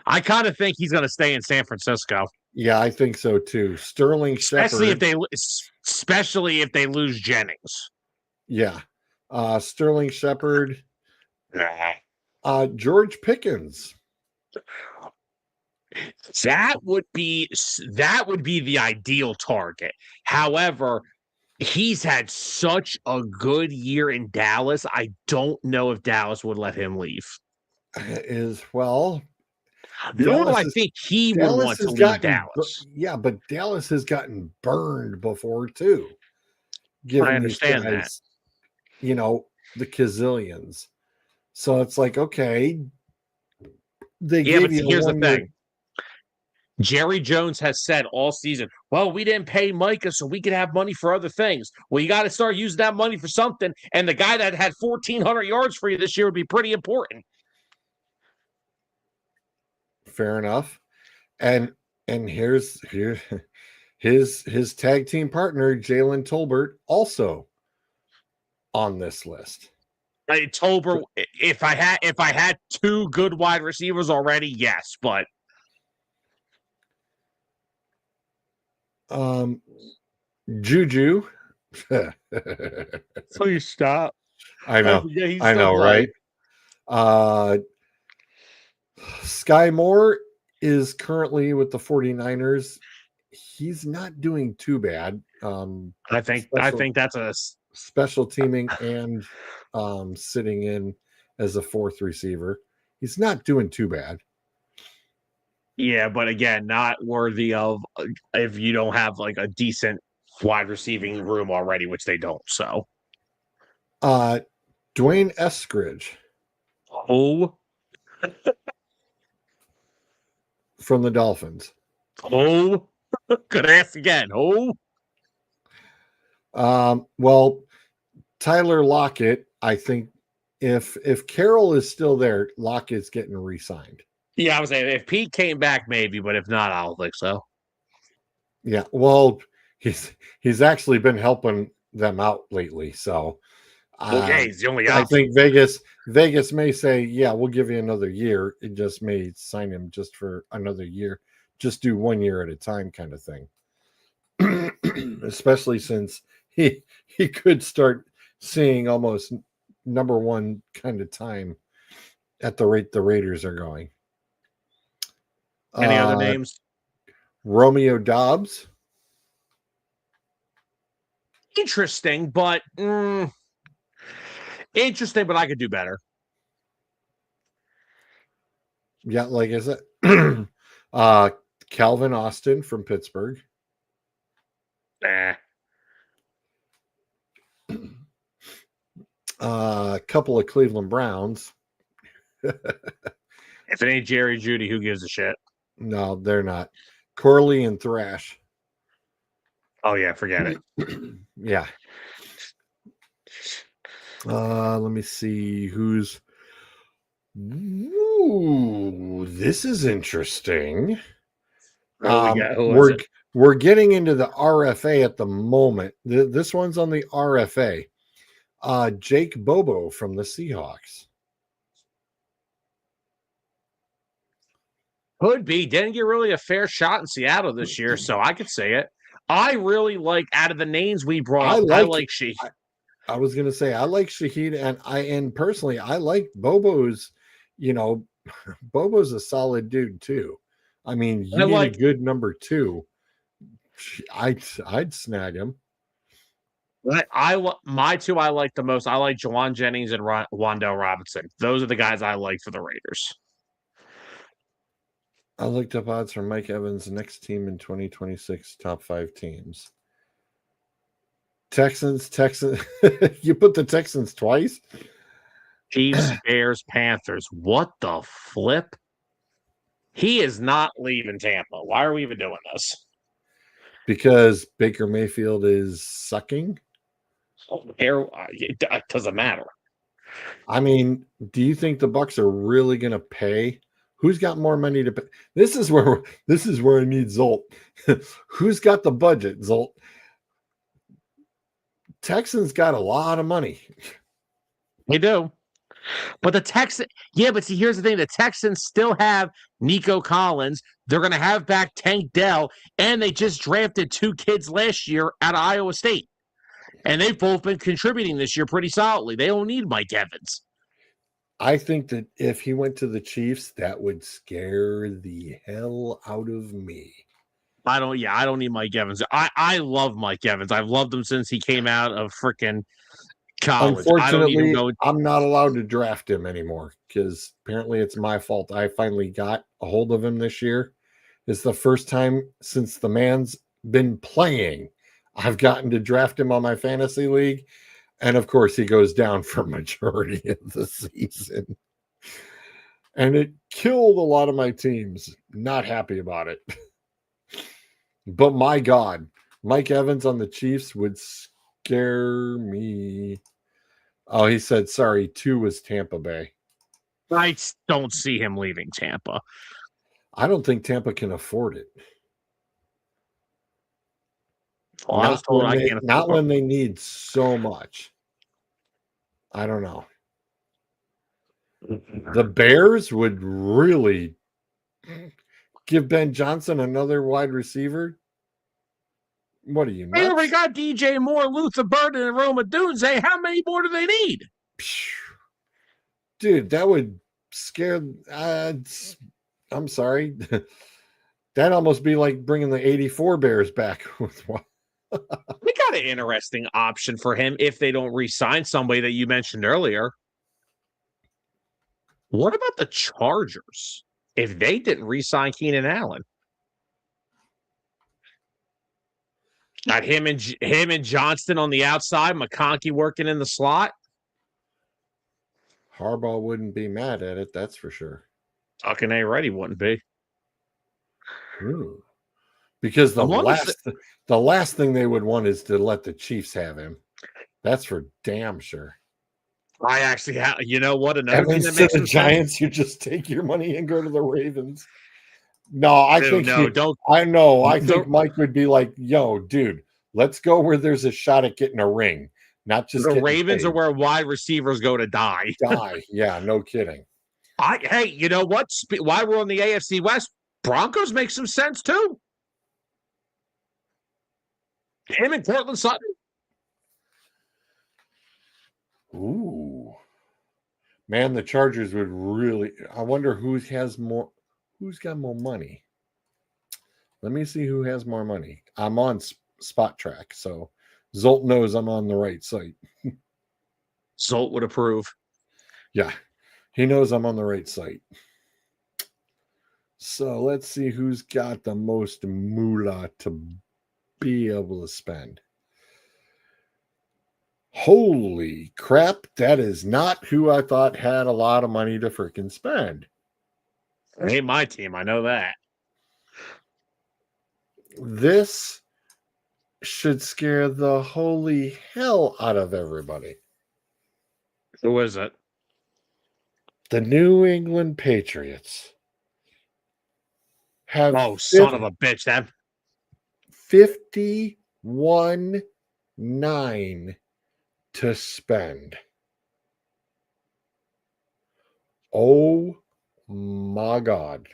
I kind of think he's going to stay in San Francisco. Yeah, I think so too. Sterling especially Shepard. If they lose Jennings. Yeah. Sterling Shepard. George Pickens. That would be the ideal target. However, he's had such a good year in Dallas. I don't know if Dallas would let him leave. Nor do I think he would want to leave Dallas. Yeah, but Dallas has gotten burned before too. giving these understand that. guys, you know, the gazillions. So it's like, okay, they Yeah, gave but you see, a here's the 1 year. thing. Jerry Jones has said all season, well, we didn't pay Micah so we could have money for other things. Well, you got to start using that money for something. And the guy that had 1,400 yards for you this year would be pretty important. Fair enough. And here's his tag team partner, Jalen Tolbert, also on this list. Tolbert, if I had two good wide receivers already, yes, but Juju. please stop. I know. He's I still know, playing. right? Sky Moore is currently with the 49ers. He's not doing too bad. I think that's a special teaming and sitting in as a fourth receiver. He's not doing too bad. yeah, but again, not worthy of if you don't have like a decent wide receiving room already, which they don't. So, Dwayne Eskridge oh, from the Dolphins. Could ask again. Well, Tyler Lockett, I think if Carroll is still there, Lockett's getting re-signed. Yeah, I was saying if Pete came back, maybe, but if not, I don't think so. Yeah, well, he's actually been helping them out lately, so Okay, he's the only I option. think Vegas may say, yeah, we'll give you another year. It just may sign him just for another year, just do 1 year at a time, kind of thing. Especially since he could start seeing almost number one kind of time at the rate the Raiders are going. Any other names? Romeo Dobbs. Interesting, but I could do better. Yeah, like I said, Calvin Austin from Pittsburgh. Nah. A couple of Cleveland Browns. If it ain't Jerry Jeudy, who gives a shit? No, they're not. Corley and Thrash. Oh yeah, forget it. Yeah. Let me see who's. Ooh, this is interesting. We're getting into the RFA at the moment. This one's on the RFA. Jake Bobo from the Seahawks. Could be. Didn't get really a fair shot in Seattle this year, so I could say it. I really like, out of the names we brought up, I like Shaheed. I was going to say, I like Shaheed, and personally, I like Bobo's, Bobo's a solid dude too. I mean, you need a good number two. I'd snag him. My two I like the most. I like Jawan Jennings and Wan'Dale Robinson. Those are the guys I like for the Raiders. I looked up odds for Mike Evans' next team in 2026 top 5 teams. Texans. You put the Texans twice? Chiefs, Bears, Panthers. What the flip? He is not leaving Tampa. Why are we even doing this? Because Baker Mayfield is sucking? It doesn't matter. I mean, do you think the Bucs are really going to pay? Who's got more money to pay? This is where I need Zolt. Who's got the budget, Zolt? Texans got a lot of money. They do. But the Texans, but see, here's the thing. The Texans still have Nico Collins. They're going to have back Tank Dell, and they just drafted 2 kids last year out of Iowa State. And they've both been contributing this year pretty solidly. They don't need Mike Evans. I think that if he went to the Chiefs, that would scare the hell out of me. I don't need Mike Evans. I love Mike Evans. I've loved him since he came out of freaking college. Unfortunately, I'm not allowed to draft him anymore because apparently it's my fault. I finally got a hold of him this year. It's the first time since the man's been playing I've gotten to draft him on my fantasy league. And of course, he goes down for majority of the season. And it killed a lot of my teams. Not happy about it. But my God, Mike Evans on the Chiefs would scare me. Oh, he said, sorry, 2 was Tampa Bay. I don't see him leaving Tampa. I don't think Tampa can afford it. Well, not when they need so much. I don't know. The Bears would really give Ben Johnson another wide receiver. What are you, nuts? They already got DJ Moore, Luther Burden, and Roma Dunze. How many more do they need? Dude, that would scare. I'm sorry. That'd almost be like bringing the 84 Bears back. With one. We got an interesting option for him if they don't re-sign somebody that you mentioned earlier. What about the Chargers? If they didn't re-sign Keenan Allen, got him and Johnston on the outside, McConkey working in the slot. Harbaugh wouldn't be mad at it, that's for sure. Fucking A ready wouldn't be. Ooh. Because the last thing they would want is to let the Chiefs have him. That's for damn sure. I actually have. You know what? Another Evans thing that makes to the Giants, you just take your money and go to the Ravens. No, I think don't. I know. I think Mike would be like, "Yo, dude, let's go where there's a shot at getting a ring, not just the Ravens paid. Are where wide receivers go to die. Yeah, no kidding. Hey, you know what? While we're on the AFC West, Broncos make some sense too. Him and Cortland Sutton. Ooh, man, the Chargers would really. I wonder who's got more money. Let me see who has more money. I'm on Spot Track, so Zolt knows I'm on the right site. Zolt would approve. Yeah, he knows I'm on the right site. So let's see who's got the most moolah to be able to spend. Holy crap, that is not who I thought had a lot of money to freaking spend. It ain't my team, I know that. This should scare the holy hell out of everybody. Who is it? The New England Patriots have son of a bitch, that 51-9 to spend. Oh my God.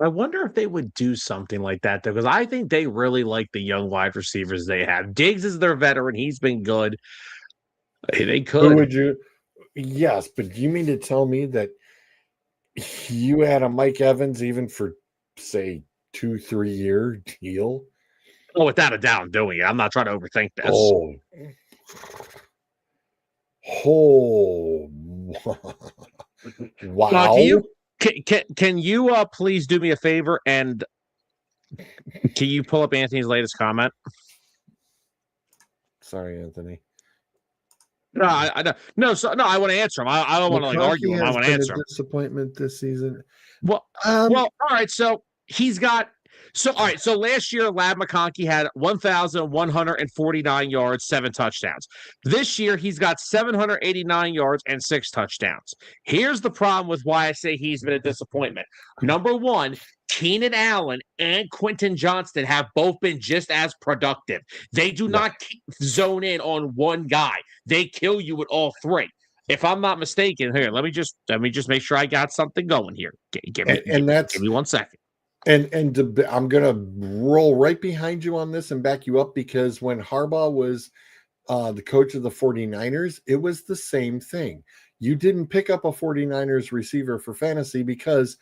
I wonder if they would do something like that, though, because I think they really like the young wide receivers they have. Diggs is their veteran. He's been good. They could. Who would you? Yes, but do you mean to tell me that you had a Mike Evans even for, say, 2-3 year deal? Oh, without a doubt, I'm doing it. I'm not trying to overthink this. Oh. Wow. Can you please do me a favor and can you pull up Anthony's latest comment? Sorry, Anthony. No, I want to answer him. I don't want to argue him. I want to answer him. Disappointment this season. Well, all right. So he's got. So all right. So last year, Lab McConkey had 1,149 yards, 7 touchdowns. This year, he's got 789 yards and 6 touchdowns. Here's the problem with why I say he's been a disappointment. Number one, Keenan Allen and Quentin Johnston have both been just as productive. They do not zone in on one guy. They kill you with all 3. If I'm not mistaken, here, let me just make sure I got something going here. Give me 1 second. And I'm going to roll right behind you on this and back you up, because when Harbaugh was the coach of the 49ers, it was the same thing. You didn't pick up a 49ers receiver for fantasy because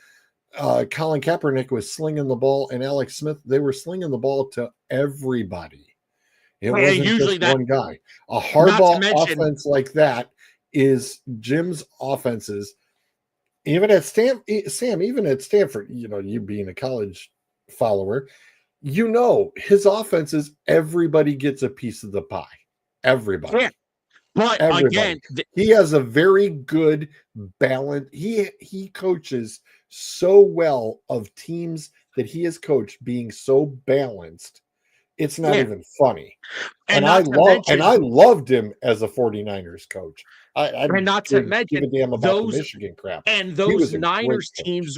Colin Kaepernick was slinging the ball and Alex Smith, they were slinging the ball to everybody. It wasn't usually just one guy. A Harbaugh offense like that is Jim's offenses. Even at Stanford, you know, you being a college follower, his offense is everybody gets a piece of the pie. Everybody. Yeah. But Everybody. again, He has a very good balance. He coaches so well of teams that he has coached being so balanced. It's not even funny. and I not to mention, loved him as a 49ers coach. I and not to didn't give mention a damn about the those Michigan crap. and He those was a great Niners coach. teams.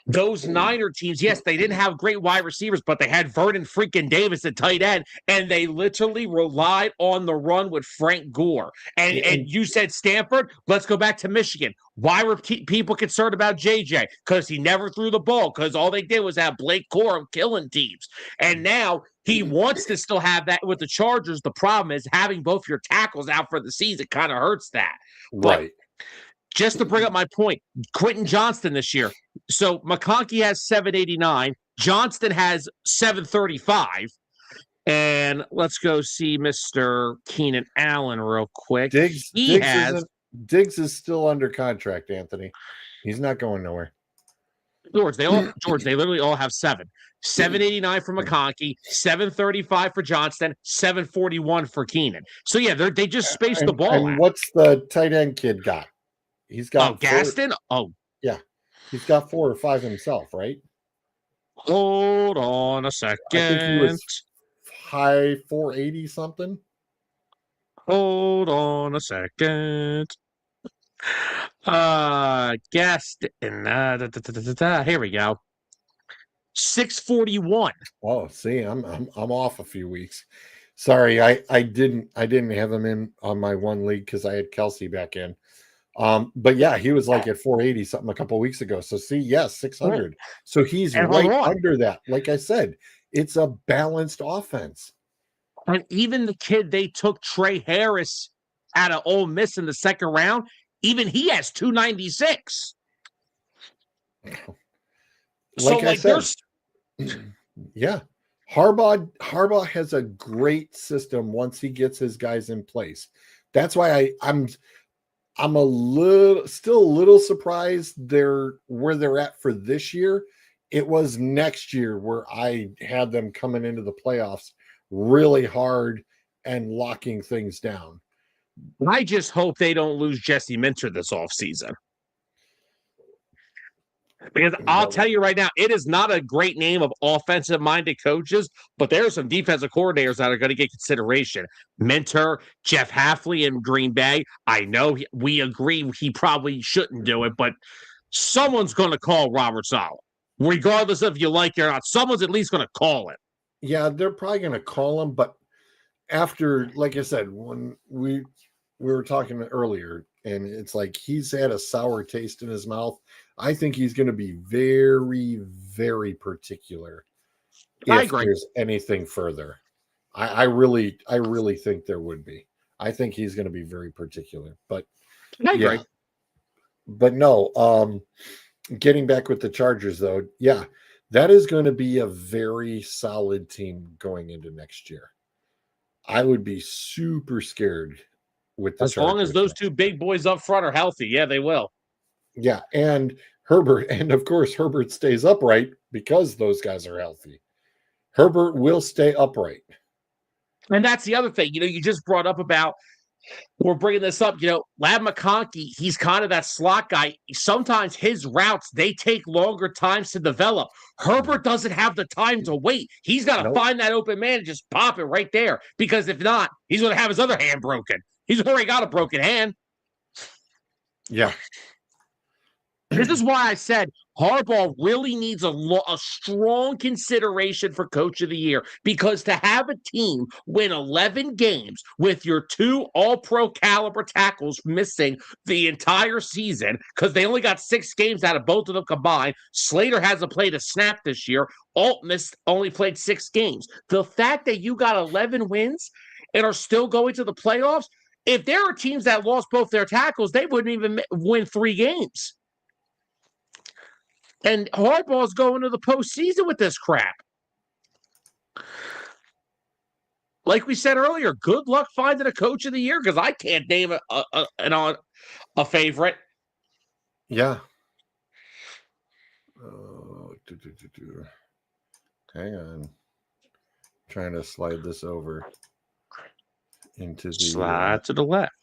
Those Niner teams, yes, they didn't have great wide receivers, but they had Vernon freaking Davis at tight end, and they literally relied on the run with Frank Gore. And you said Stanford, let's go back to Michigan. Why were people concerned about JJ? Because he never threw the ball, because all they did was have Blake Corum killing teams. And now he wants to still have that with the Chargers. The problem is having both your tackles out for the season kind of hurts that. But Right. just to bring up my point, Quentin Johnston this year. So McConkey has 789. Johnston has 735. And let's go see Mr. Keenan Allen real quick. Diggs is still under contract, Anthony. He's not going nowhere. George, they literally all have 7. 789 for McConkey, 735 for Johnston, 741 for Keenan. So yeah, they just spaced the ball and out. What's the tight end kid got? He's got Gaston? Yeah. He's got 4 or 5 himself, right? Hold on a second. I think he was high 480 something. Hold on a second. Gaston. Here we go. 641. Oh, see, I'm off a few weeks. Sorry, I didn't have him in on my one league because I had Kelsey back in. But yeah, he was like at 480 something a couple weeks ago. So see, yes, 600. So he's right under that. Like I said, it's a balanced offense. And even the kid they took, Trey Harris, out of Ole Miss in the second round, even he has 296. Like I said, yeah. Harbaugh has a great system once he gets his guys in place. That's why I'm still a little surprised where they're at for this year. It was next year where I had them coming into the playoffs really hard and locking things down. I just hope they don't lose Jesse Minter this offseason. Because I'll tell you right now, it is not a great name of offensive-minded coaches, but there are some defensive coordinators that are going to get consideration. Minter, Jeff Hafley in Green Bay. I know we agree he probably shouldn't do it, but someone's going to call Robert Saleh. Regardless of you like it or not, someone's at least going to call it. Yeah, they're probably going to call him, but after, like I said, when we were talking earlier, and it's like he's had a sour taste in his mouth. I think he's going to be very, very particular if there's anything further. I really think there would be. I think he's going to be very particular. But I agree. But no, getting back with the Chargers though, yeah, that is going to be a very solid team going into next year. I would be super scared with the As long as those two big boys up front are healthy. Yeah, they will. Yeah, and Herbert, and of course Herbert stays upright because those guys are healthy. Herbert will stay upright. And that's the other thing. You just brought up about, we're bringing this up, Lab McConkey, he's kind of that slot guy. Sometimes his routes, they take longer times to develop. Herbert doesn't have the time to wait. He's got to find that open man and just pop it right there. Because if not, he's going to have his other hand broken. He's already got a broken hand. Yeah. This is why I said Harbaugh really needs a strong consideration for Coach of the Year, because to have a team win 11 games with your 2 all-pro caliber tackles missing the entire season, because they only got 6 games out of both of them combined. Slater hasn't played a snap this year. Alt only played 6 games. The fact that you got 11 wins and are still going to the playoffs, if there are teams that lost both their tackles, they wouldn't even win 3 games. And Harbaugh's going to the postseason with this crap. Like we said earlier, good luck finding a Coach of the Year, because I can't name a favorite. Yeah. Hang on. trying to slide this over into the Slide to the left.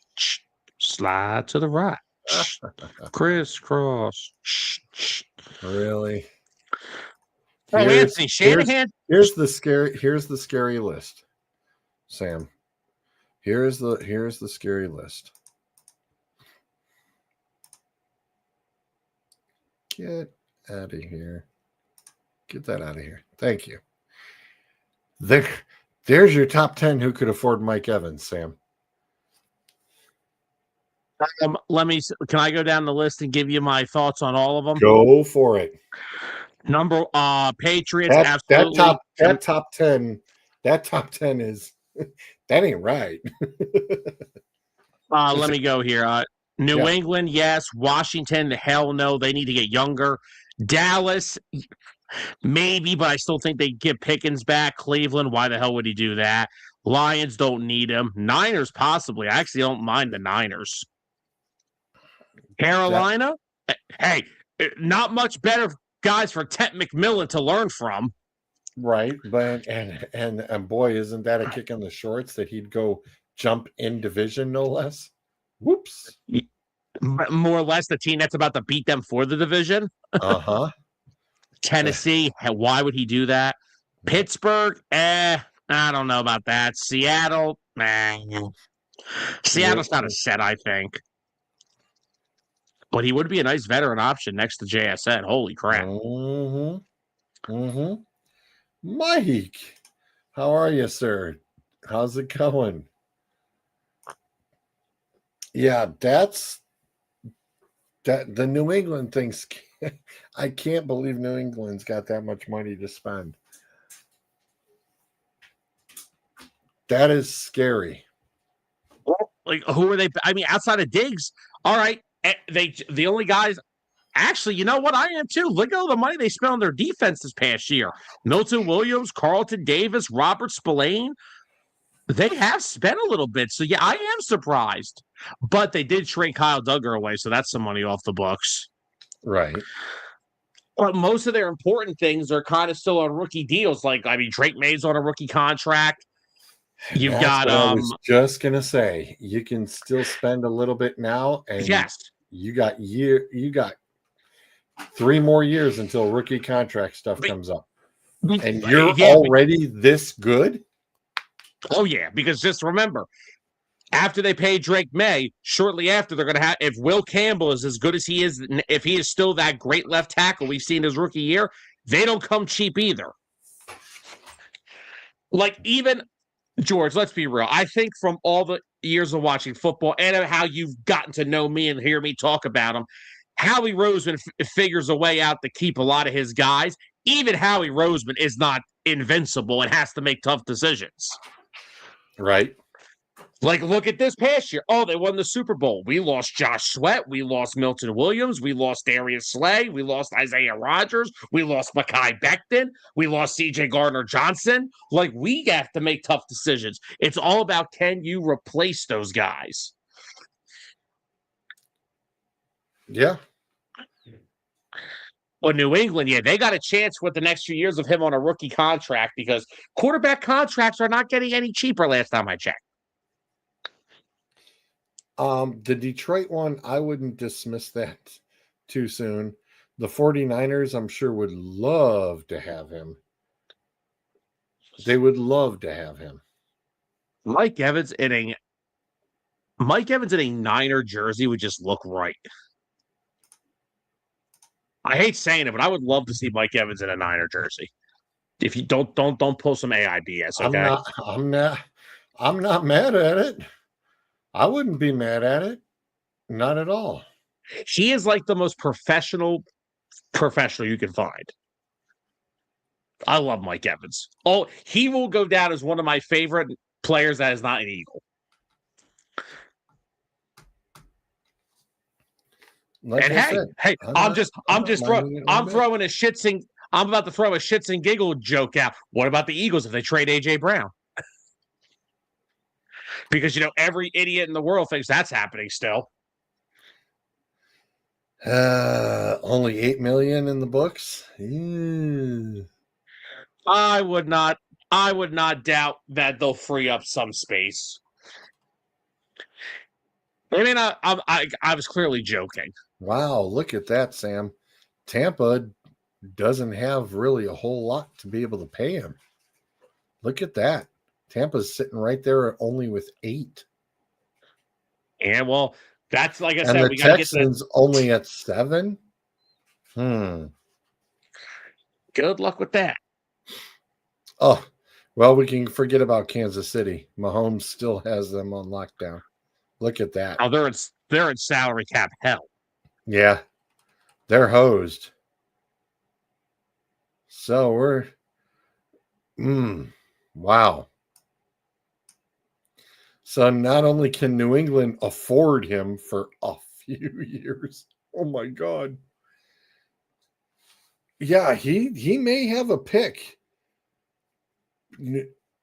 Slide to the right. Crisscross. really. Oh, Anthony Shanahan. Here's the scary list, Sam. Here's the scary list. Get out of here. Get that out of here. Thank you. There's your top 10 who could afford Mike Evans, Sam. Can I go down the list and give you my thoughts on all of them? Go for it. Patriots, That absolutely. top 10 is that ain't right. Let me go here. New England, yes. Washington, hell no. They need to get younger. Dallas, maybe, but I still think they get Pickens back. Cleveland, why the hell would he do that? Lions don't need him. Niners, possibly. I actually don't mind the Niners. Carolina, hey, not much better guys for Ted McMillan to learn from. Right, but and boy, isn't that a kick in the shorts that he'd go jump in division, no less? Whoops. More or less the team that's about to beat them for the division. Uh-huh. Tennessee, why would he do that? Pittsburgh, I don't know about that. Seattle, Seattle's not a set, I think. But he would be a nice veteran option next to JSN. Holy crap. Mike, how are you, sir? How's it going? Yeah, the New England things. I can't believe New England's got that much money to spend. That is scary. Well, like, who are they? I mean, outside of Diggs, all right. The only guys. Actually, you know what? I am too. Look at all the money they spent on their defense this past year. Milton Williams, Carlton Davis, Robert Spillane. They have spent a little bit. So, yeah, I am surprised. But they did trade Kyle Duggar away, so that's some money off the books. Right. But most of their important things are kind of still on rookie deals. Like, I mean, Drake May's on a rookie contract. You've got I was just gonna say, you can still spend a little bit now, and yes, you got 3 more years until rookie contract stuff comes up. And you're already this good? Oh, yeah, because just remember, after they pay Drake May, shortly after they're going to have, if Will Campbell is as good as he is, if he is still that great left tackle we've seen his rookie year, they don't come cheap either. Like, even, George, let's be real. I think from all the years of watching football and how you've gotten to know me and hear me talk about him, Howie Roseman figures a way out to keep a lot of his guys. Even Howie Roseman is not invincible and has to make tough decisions. Right. Like, look at this past year. Oh, they won the Super Bowl. We lost Josh Sweat. We lost Milton Williams. We lost Darius Slay. We lost Isaiah Rodgers. We lost Mekhi Becton. We lost C.J. Gardner-Johnson. Like, we have to make tough decisions. It's all about, can you replace those guys? Yeah. Well, New England, yeah, they got a chance with the next few years of him on a rookie contract because quarterback contracts are not getting any cheaper last time I checked. The Detroit one, I wouldn't dismiss that too soon. The 49ers, I'm sure, would love to have him. They would love to have him. Mike Evans in a Niner jersey would just look right. I hate saying it, but I would love to see Mike Evans in a Niner jersey. If you don't pull some AIBS, okay? I'm not mad at it. I wouldn't be mad at it. Not at all. He is like the most professional you can find. I love Mike Evans. Oh, he will go down as one of my favorite players that is not an Eagle. Like and I'm about to throw a shits and giggle joke out. What about the Eagles if they trade AJ Brown? Because every idiot in the world thinks that's happening still. Only $8 million in the books. Ew. I would not I would not doubt that they'll free up some space. I mean, I was clearly joking. Wow, look at that, Sam. Tampa doesn't have really a whole lot to be able to pay him. Look at that. Tampa's sitting right there only with 8. And well, that's like I And said, the we got to get the Texans only at 7. good luck with that. Oh, well, we can forget about Kansas City. Mahomes still has them on lockdown. Look at that. Oh, they're in salary cap hell. Yeah, they're hosed. So we're, wow. So not only can New England afford him for a few years, oh my God. Yeah, he may have a pick.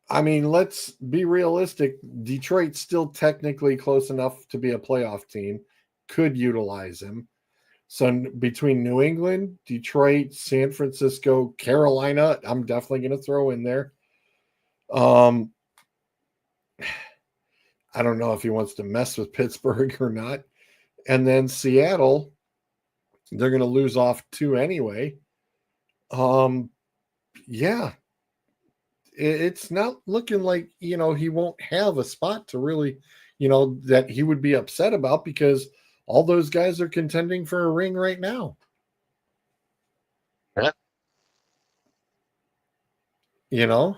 I mean, let's be realistic. Detroit's still technically close enough to be a playoff team, could utilize him. So between New England, Detroit, San Francisco, Carolina, I'm definitely going to throw in there. I don't know if he wants to mess with Pittsburgh or not. And then Seattle, they're going to lose off 2 anyway. Yeah, it's not looking like, he won't have a spot to really, that he would be upset about, because all those guys are contending for a ring right now. Yeah.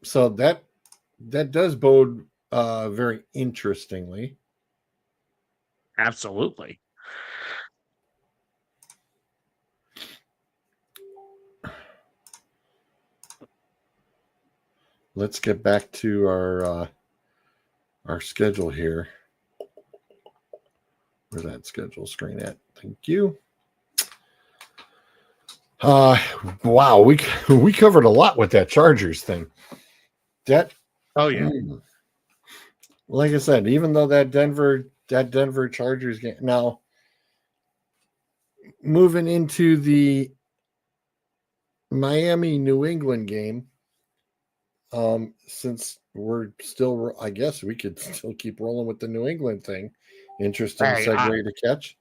So that does bode very interestingly. Absolutely. Let's get back to our schedule here. Where's that schedule screen at? Thank you. Wow, we covered a lot with that Chargers thing. Oh yeah. Like I said, even though that Denver Chargers game, now moving into the Miami New England game, since we're still, I guess we could still keep rolling with the New England thing. Interesting segue to catch.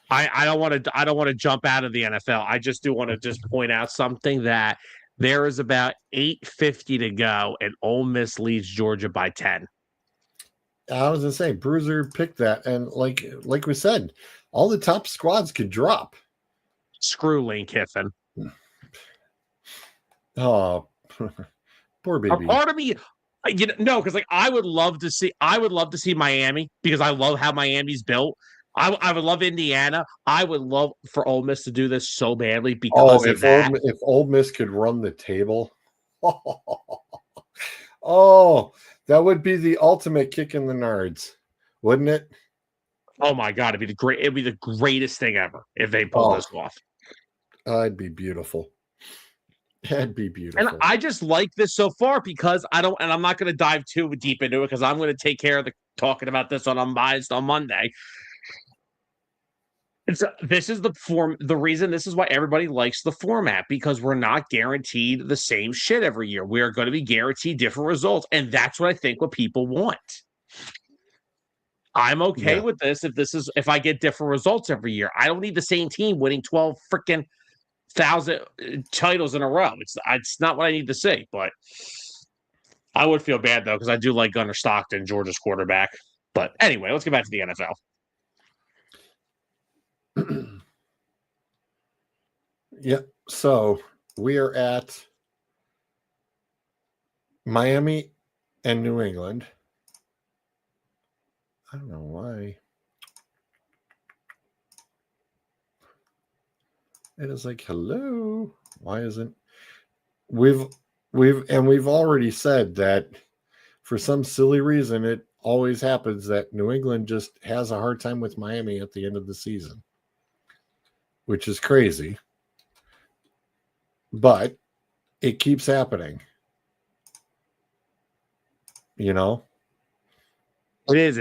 I don't want to jump out of the NFL. I just do want to just point out something, that there is about 8:50 to go, and Ole Miss leads Georgia by 10. I was gonna say, Bruiser picked that, and like we said, all the top squads could drop. Screw Lane Kiffin. Oh, poor baby. A part of me, no, because like I would love to see Miami, because I love how Miami's built. I would love Indiana. I would love for Ole Miss to do this so badly because of that. If Ole Miss could run the table, oh, that would be the ultimate kick in the nards, wouldn't it? Oh my God, it'd be the greatest thing ever if they pull this off. It'd be beautiful. That'd be beautiful. And I just like this so far, because I'm not going to dive too deep into it, because I'm going to take care of talking about this on Unbiased on Monday. This is the form. The reason this is why everybody likes the format, because we're not guaranteed the same shit every year. We are going to be guaranteed different results, and that's what I think what people want. I'm okay with this if I get different results every year. I don't need the same team winning 12 freaking 1,000 titles in a row. It's not what I need to see, but I would feel bad though, because I do like Gunnar Stockton, Georgia's quarterback. But anyway, let's get back to the NFL. Yeah. So we are at Miami and New England. I don't know why. It is like, hello. Why isn't we've already said that for some silly reason it always happens that New England just has a hard time with Miami at the end of the season, which is crazy. But it keeps happening. It is.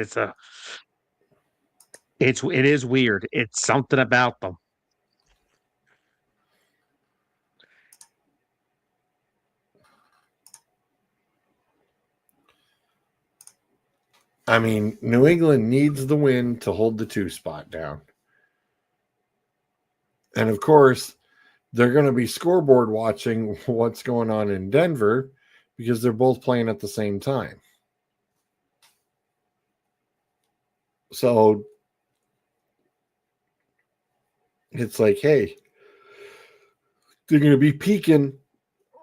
It is weird. It's something about them. I mean, New England needs the win to hold the 2 spot down. And of course, they're going to be scoreboard watching what's going on in Denver because they're both playing at the same time. So it's like, hey, they're going to be peaking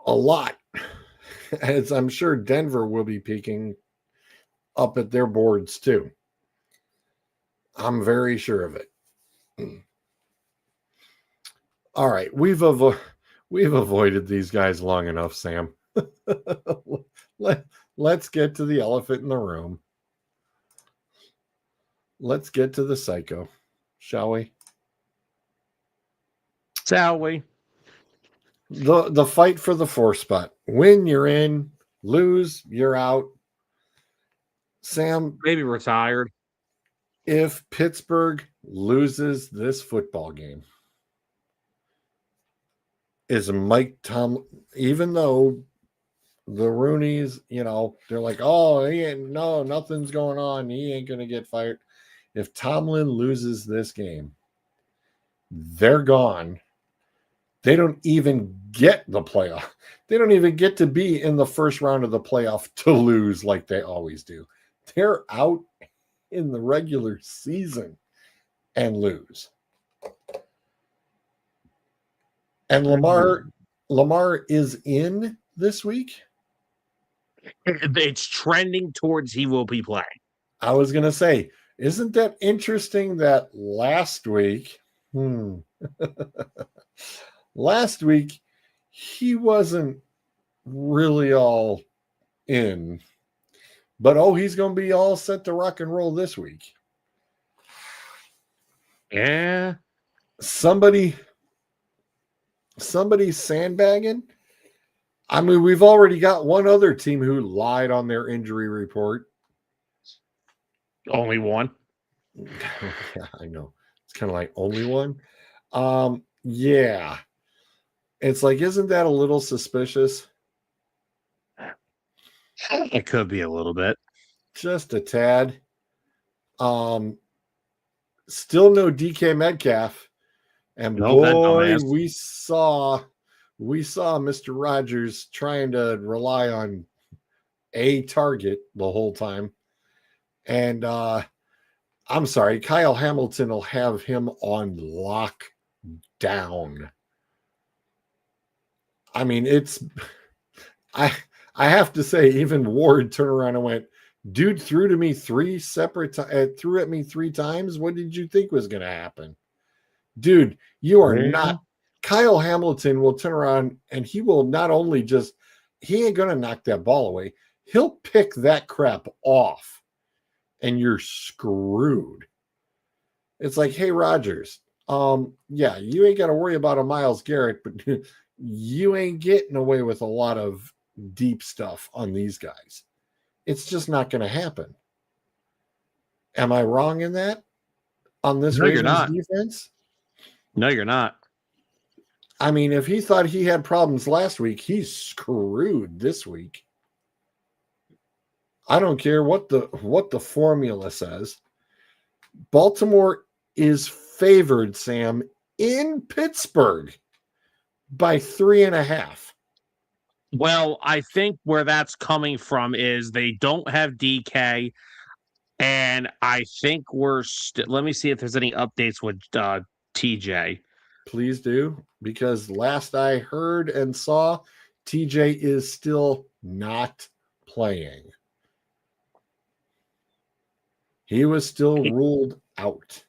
a lot. As I'm sure Denver will be peaking up at their boards too. I'm very sure of it. All right, we've avoided these guys long enough, Sam. Let's get to the elephant in the room. Let's get to the psycho, shall we? Shall we? The fight for the 4 spot. Win, you're in. Lose, you're out. Sam, Maybe retired. if Pittsburgh loses this football game, is Mike Tomlin, even though the Rooneys, they're like, oh, nothing's going on. He ain't going to get fired. If Tomlin loses this game, they're gone. They don't even get the playoff. They don't even get to be in the first round of the playoff to lose like they always do. They're out in the regular season and lose. And Lamar is in this week. It's trending towards he will be playing. I was going to say, isn't that interesting that last week, last week, he wasn't really all in, but he's going to be all set to rock and roll this week. Yeah. Somebody sandbagging. I mean, we've already got one other team who lied on their injury report. Only one. Yeah, I know. It's kind of like only one. Yeah. It's like, isn't that a little suspicious? It could be a little bit. Just a tad. Still no DK Metcalf. And boy, we saw Mr. Rogers trying to rely on a target the whole time. And I'm sorry, Kyle Hamilton will have him on lockdown. I mean, I have to say, even Ward turned around and went, dude threw at me 3 times. What did you think was going to happen? Dude, you are not. Kyle Hamilton will turn around and he will not only he ain't going to knock that ball away. He'll pick that crap off and you're screwed. It's like, hey, Rodgers, yeah, you ain't got to worry about a Myles Garrett, but you ain't getting away with a lot of deep stuff on these guys. It's just not going to happen. Am I wrong in that? On this Ravens defense? No, you're not. I mean, if he thought he had problems last week, he's screwed this week. I don't care what the formula says. Baltimore is favored, Sam, in Pittsburgh by 3.5. Well, I think where that's coming from is they don't have DK, and I think let me see if there's any updates with TJ. Please do, because last I heard and saw, TJ is still not playing. He was still ruled out.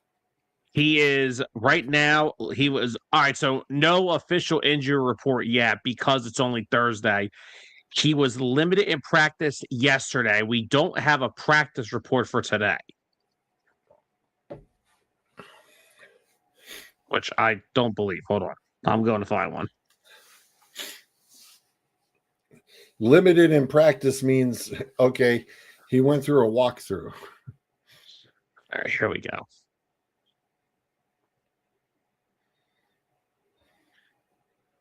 He is right now. He was all right. So no official injury report yet because it's only Thursday. He was limited in practice yesterday. We don't have a practice report for today, which I don't believe. Hold on. I'm going to find one. Limited in practice means, okay, he went through a walkthrough. All right, here we go.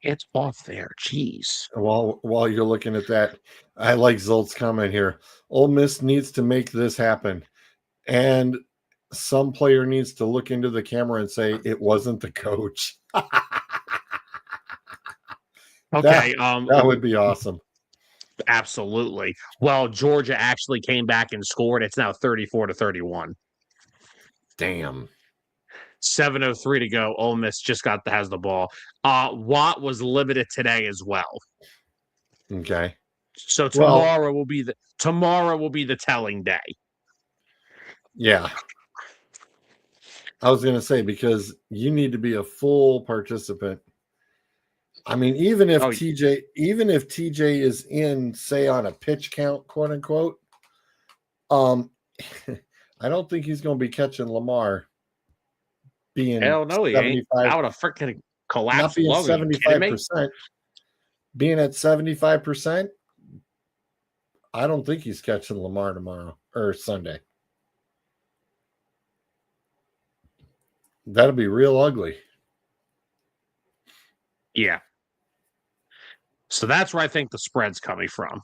It's off there. Jeez. While you're looking at that, I like Zolt's comment here. Ole Miss needs to make this happen. And some player needs to look into the camera and say it wasn't the coach. Okay. That would be awesome. Absolutely. Well, Georgia actually came back and scored. It's now 34-31. Damn. 7:03 to go. Ole Miss just has the ball. Watt was limited today as well. Okay. So tomorrow will be the telling day. Yeah. I was going to say, because you need to be a full participant. I mean, even if TJ is in, say, on a pitch count, quote unquote, I don't think he's going to be catching Lamar being hell no, he ain't. I would have freaking collapsed. Not being 75%. Being at 75%, I don't think he's catching Lamar tomorrow or Sunday. That'll be real ugly. Yeah. So that's where I think the spread's coming from.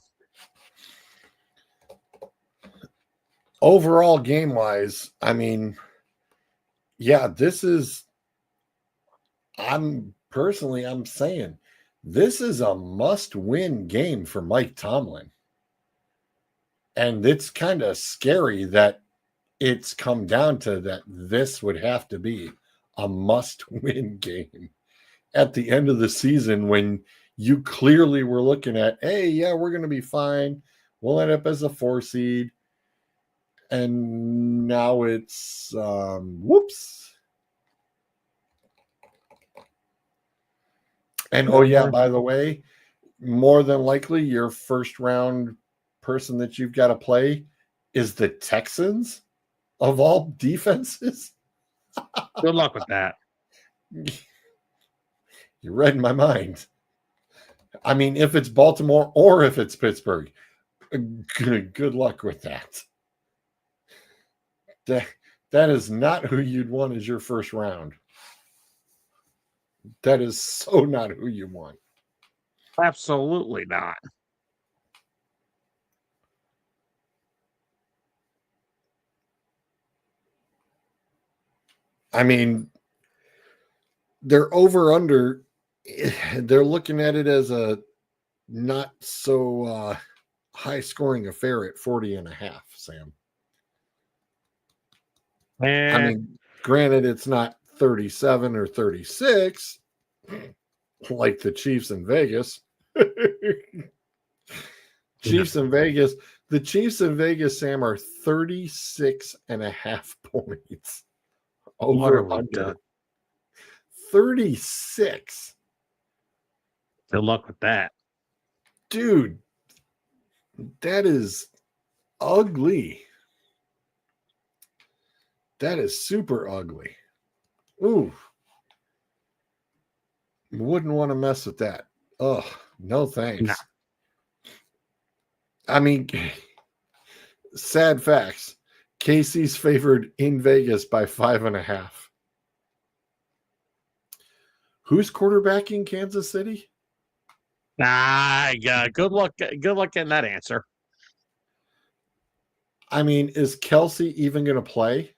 Overall, game-wise, I mean, yeah, I'm saying this is a must-win game for Mike Tomlin. And it's kind of scary that it's come down to that this would have to be a must-win game at the end of the season, when you clearly were looking at, hey, yeah, we're going to be fine. We'll end up as a 4 seed. And now it's, whoops. And, oh, yeah, by the way, more than likely your first round person that you've got to play is the Texans of all defenses. Good luck with that. You read my mind. I mean, if it's Baltimore or if it's Pittsburgh, good luck with that. That is not who you'd want as your first round. That is so not who you want. Absolutely not. I mean, they're over under. They're looking at it as a not so high scoring affair at 40.5, Sam. I mean, granted, it's not 37 or 36 like the Chiefs in Vegas. Chiefs in Vegas. The Chiefs in Vegas, Sam, are 36.5 points. Over under 36. Good luck with that. Dude, that is ugly. That is super ugly. Ooh. Wouldn't want to mess with that. Oh, no thanks. Nah. I mean, sad facts. KC's favored in Vegas by 5.5. Who's quarterbacking Kansas City? Good luck. Good luck getting that answer. I mean, is Kelsey even going to play?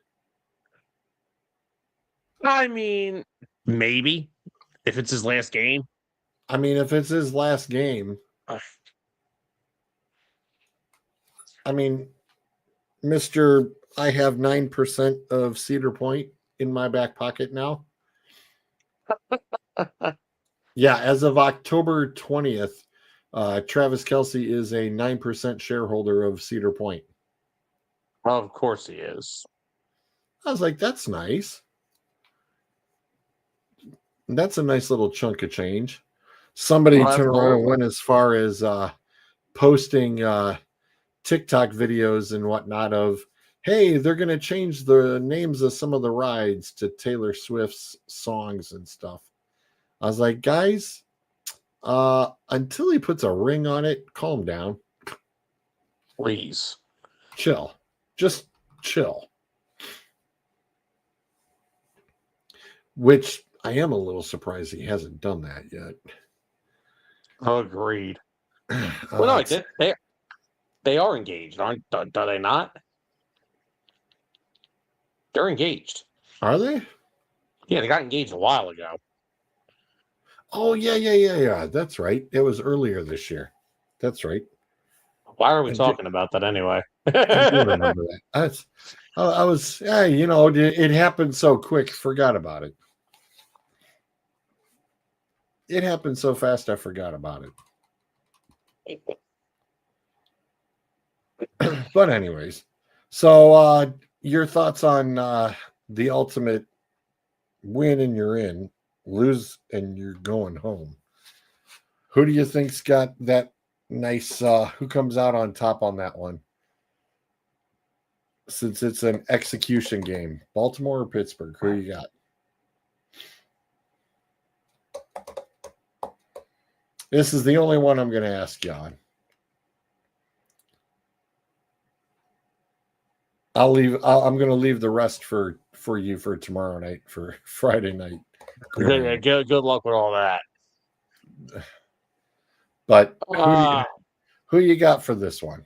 I mean, maybe if it's his last game. I mean, if it's his last game, I mean, Mr. I have 9% of Cedar Point in my back pocket now. Yeah, as of October 20th, Travis Kelce is a 9% shareholder of Cedar Point. Of course he is. I was like, that's nice. That's a nice little chunk of change. Somebody turned around and went as far as posting TikTok videos and whatnot of, hey, they're going to change the names of some of the rides to Taylor Swift's songs and stuff. I was like, guys, until he puts a ring on it, calm down. Please. Chill. Just chill. Which I am a little surprised he hasn't done that yet. Agreed. Well, no, they are engaged, aren't they not? They're engaged. Are they? Yeah, they got engaged a while ago. Oh, yeah. That's right. It was earlier this year. That's right. Why are we talking about that anyway? I do remember that. I was, it happened so quick, forgot about it. It happened so fast, I forgot about it. But anyways, so your thoughts on the ultimate win and you're in, lose and you're going home. Who do you think's got that nice? Who comes out on top on that one? Since it's an execution game, Baltimore or Pittsburgh? Who you got? This is the only one I'm going to ask you on. I'm going to leave the rest for you for tomorrow night, for Friday night. Good luck with all that. But who you got for this one?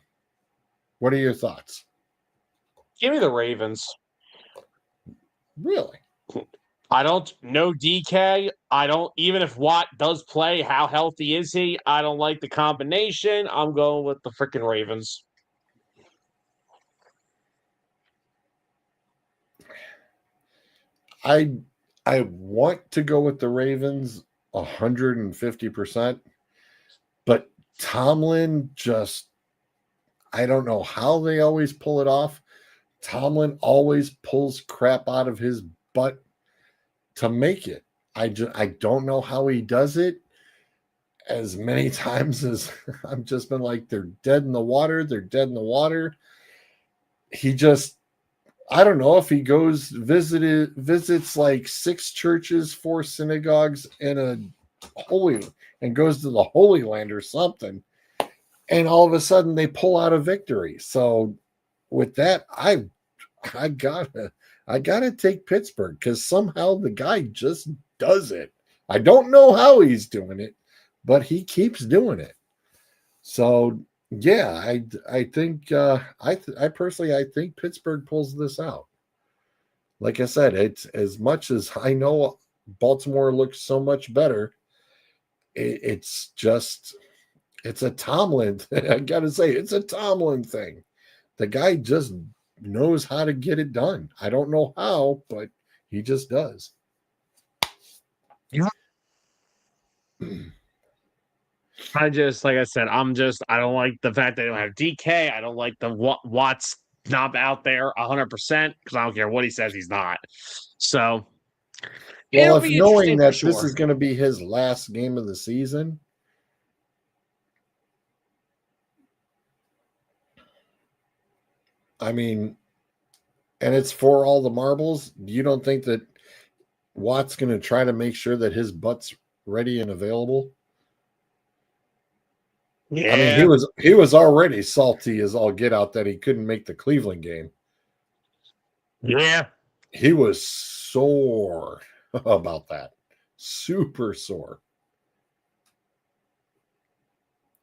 What are your thoughts? Give me the Ravens. Really? I don't know DK. I don't, even if Watt does play, how healthy is he? I don't like the combination. I'm going with the freaking Ravens. I want to go with the Ravens 150%, but Tomlin just, I don't know how they always pull it off. Tomlin always pulls crap out of his butt to make it. I don't know how he does it. As many times as I've just been like, they're dead in the water. They're dead in the water. He just, I don't know if he goes visits like 6 churches, 4 synagogues, and goes to the Holy Land or something, and all of a sudden they pull out a victory. So with that, I gotta take Pittsburgh because somehow the guy just does it. I don't know how he's doing it, but he keeps doing it. So yeah, I think I personally I think Pittsburgh pulls this out. Like I said, it's as much as I know Baltimore looks so much better. It's a Tomlin. I gotta say, it's a Tomlin thing. The guy just knows how to get it done. I don't know how, but he just does. Yeah. I don't like the fact that they don't have DK. I don't like the Watts not out there 100% because I don't care what he says, he's not. So, well, if knowing that this is going to be his last game of the season, I mean, and it's for all the marbles, you don't think that Watt's going to try to make sure that his butt's ready and available? Yeah. I mean, he was already salty as all get out that he couldn't make the Cleveland game. Yeah. He was sore about that. Super sore.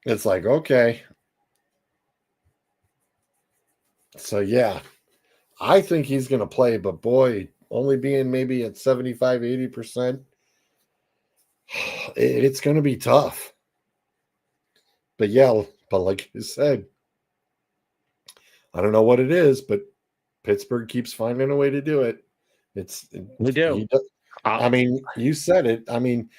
It's like, okay. So, yeah, I think he's going to play, but boy, only being maybe at 75, 80%, it's going to be tough. But yeah, but like you said, I don't know what it is, but Pittsburgh keeps finding a way to do it. We do. I mean, you said it. I mean,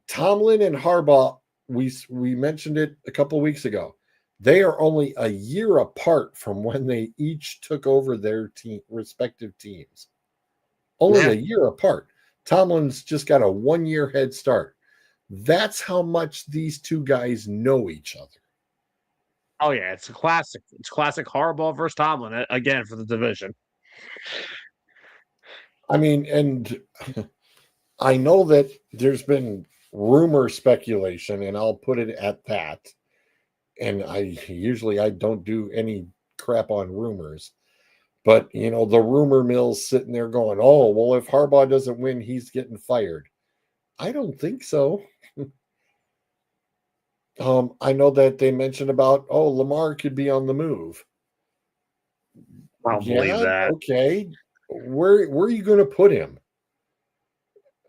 Tomlin and Harbaugh, we mentioned it a couple of weeks ago. They are only a year apart from when they each took over their respective teams. Only a year apart. Tomlin's just got a 1-year head start. That's how much these two guys know each other. Oh yeah, it's a classic. It's classic Harbaugh versus Tomlin again for the division. I mean, and I know that there's been rumor speculation, and I'll put it at that. And I don't do any crap on rumors. But, the rumor mill's sitting there going, oh, well, if Harbaugh doesn't win, he's getting fired. I don't think so. I know that they mentioned about, Lamar could be on the move. I don't believe that. Okay. Where are you going to put him?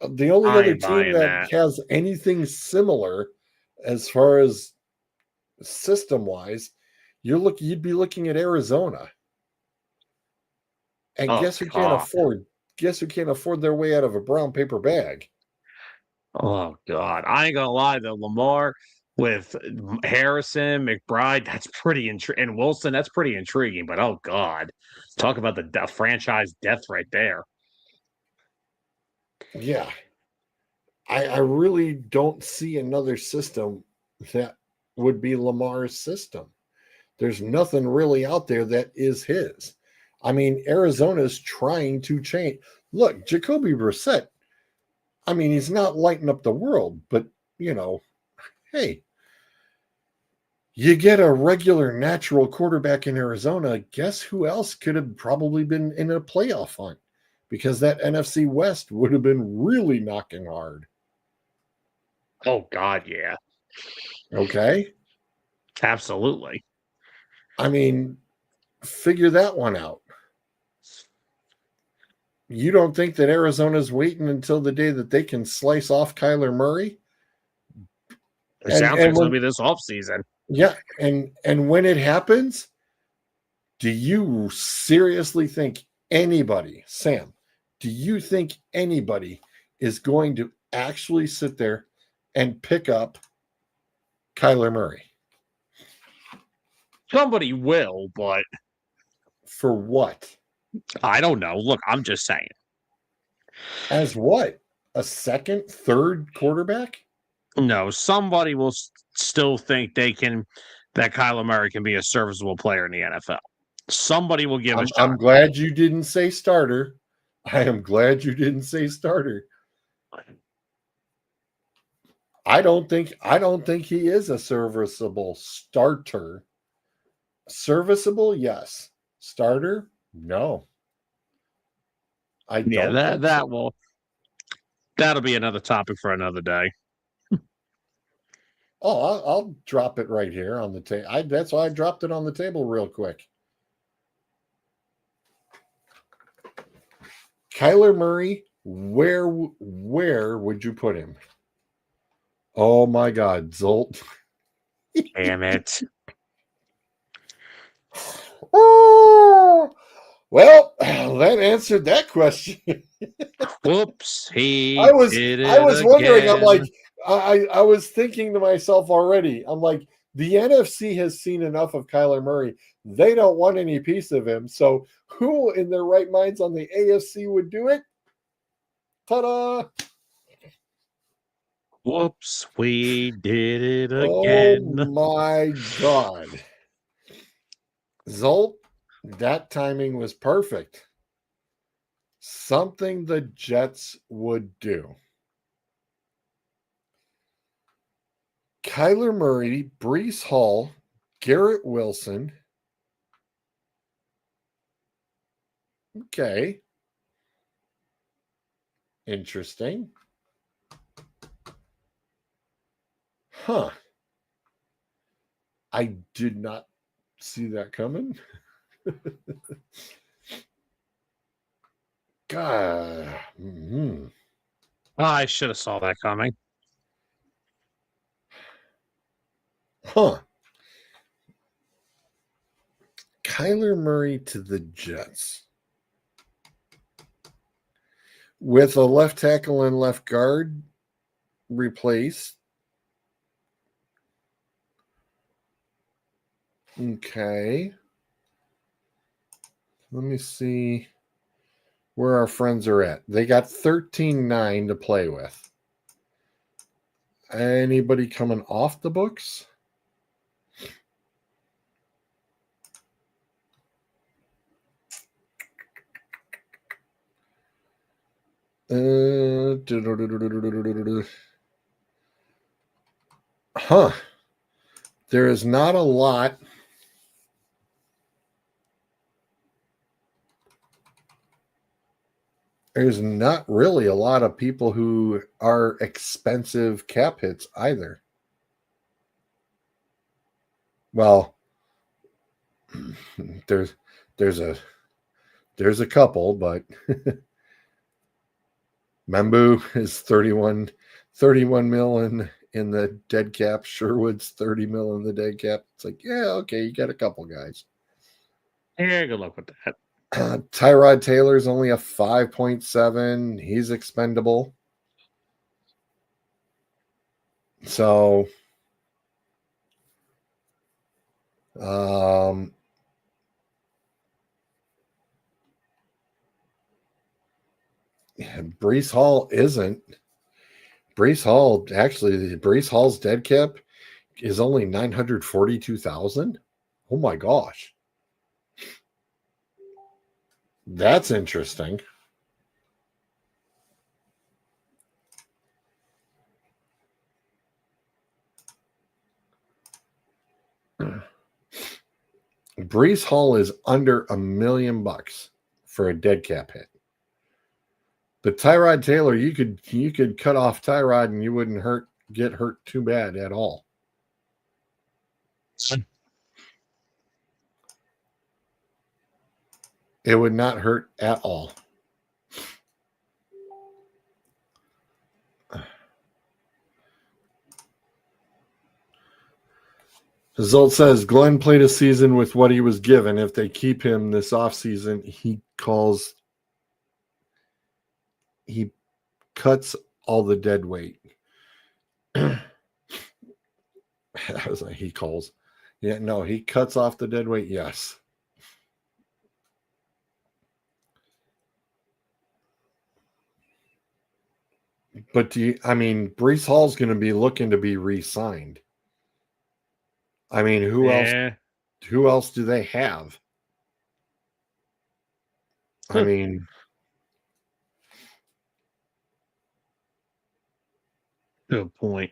The only I other ain't team buying that that. has anything similar as far as system wise, you'd be looking at Arizona. And Oh God. guess who can't afford their way out of a brown paper bag? Oh God. I ain't gonna lie though, Lamar with Harrison, McBride, that's pretty and Wilson, that's pretty intriguing. But oh God, talk about the franchise death right there. Yeah. I really don't see another system that would be Lamar's system. There's nothing really out there that is his. I mean, Arizona's trying to change. Look, Jacoby Brissett, I mean, he's not lighting up the world, but, you know, hey, you get a regular natural quarterback in Arizona. Guess who else could have probably been in a playoff hunt? Because that NFC West would have been really knocking hard. Oh God, yeah. Okay. Absolutely. I mean, figure that one out. You don't think that Arizona's waiting until the day that they can slice off Kyler Murray? It And sounds like and it's gonna when be this offseason. yeah, and when it happens, do you seriously think anybody, Sam, do you think anybody is going to actually sit there and pick up Kyler Murray? Somebody will, but For what? I don't know. Look, I'm just saying. As what? A second, third quarterback? No, somebody will still think that Kyler Murray can be a serviceable player in the NFL. Somebody will give a shot. I'm glad you didn't say starter. I am glad you didn't say starter. I don't think he is a serviceable starter. Serviceable, yes. Starter, no. I Yeah, don't think so. that'll be another topic for another day. Oh, I'll drop it right here on the table. That's why I dropped it on the table real quick. Kyler Murray, where would you put him? Oh my God, Zolt. Damn it. Oh, well, that answered that question. Whoops, I he was did I it was wondering. I'm again. like, I was thinking to myself already. I'm like, the NFC has seen enough of Kyler Murray. They don't want any piece of him. So who in their right minds on the AFC would do it? Ta-da! Whoops, we did it Oh again. my God. Zolt, that timing was perfect. Something the Jets would do. Kyler Murray, Brees Hall, Garrett Wilson. Okay. Interesting. Huh. I did not see that coming. God. Mm-hmm. I should have saw that coming. Huh. Kyler Murray to the Jets. With a left tackle and left guard replaced. Okay. Let me see where our friends are at. They got 13-9 to play with. Anybody coming off the books? Huh. There is not a lot. There's not really a lot of people who are expensive cap hits either. Well, there's a There's a couple, but Membu is 31 mil in the dead cap. Sherwood's 30 mil in the dead cap. It's like, yeah, okay, you got a couple guys. Yeah, good luck with that. Tyrod Taylor's only a 5.7. He's expendable. So, Brees Hall isn't. Brees Hall's dead cap is only 942,000. Oh my gosh. That's interesting. Brees Hall is under $1 million for a dead cap hit. But Tyrod Taylor, you could cut off Tyrod and you wouldn't get hurt too bad at all. It would not hurt at all. Zolt says Glenn played a season with what he was given. If they keep him this offseason, he cuts all the dead weight. I was like, he calls. Yeah, no, he cuts off the dead weight. Yes. But Brees Hall's going to be looking to be re-signed. I mean, who else do they have? I mean, good point.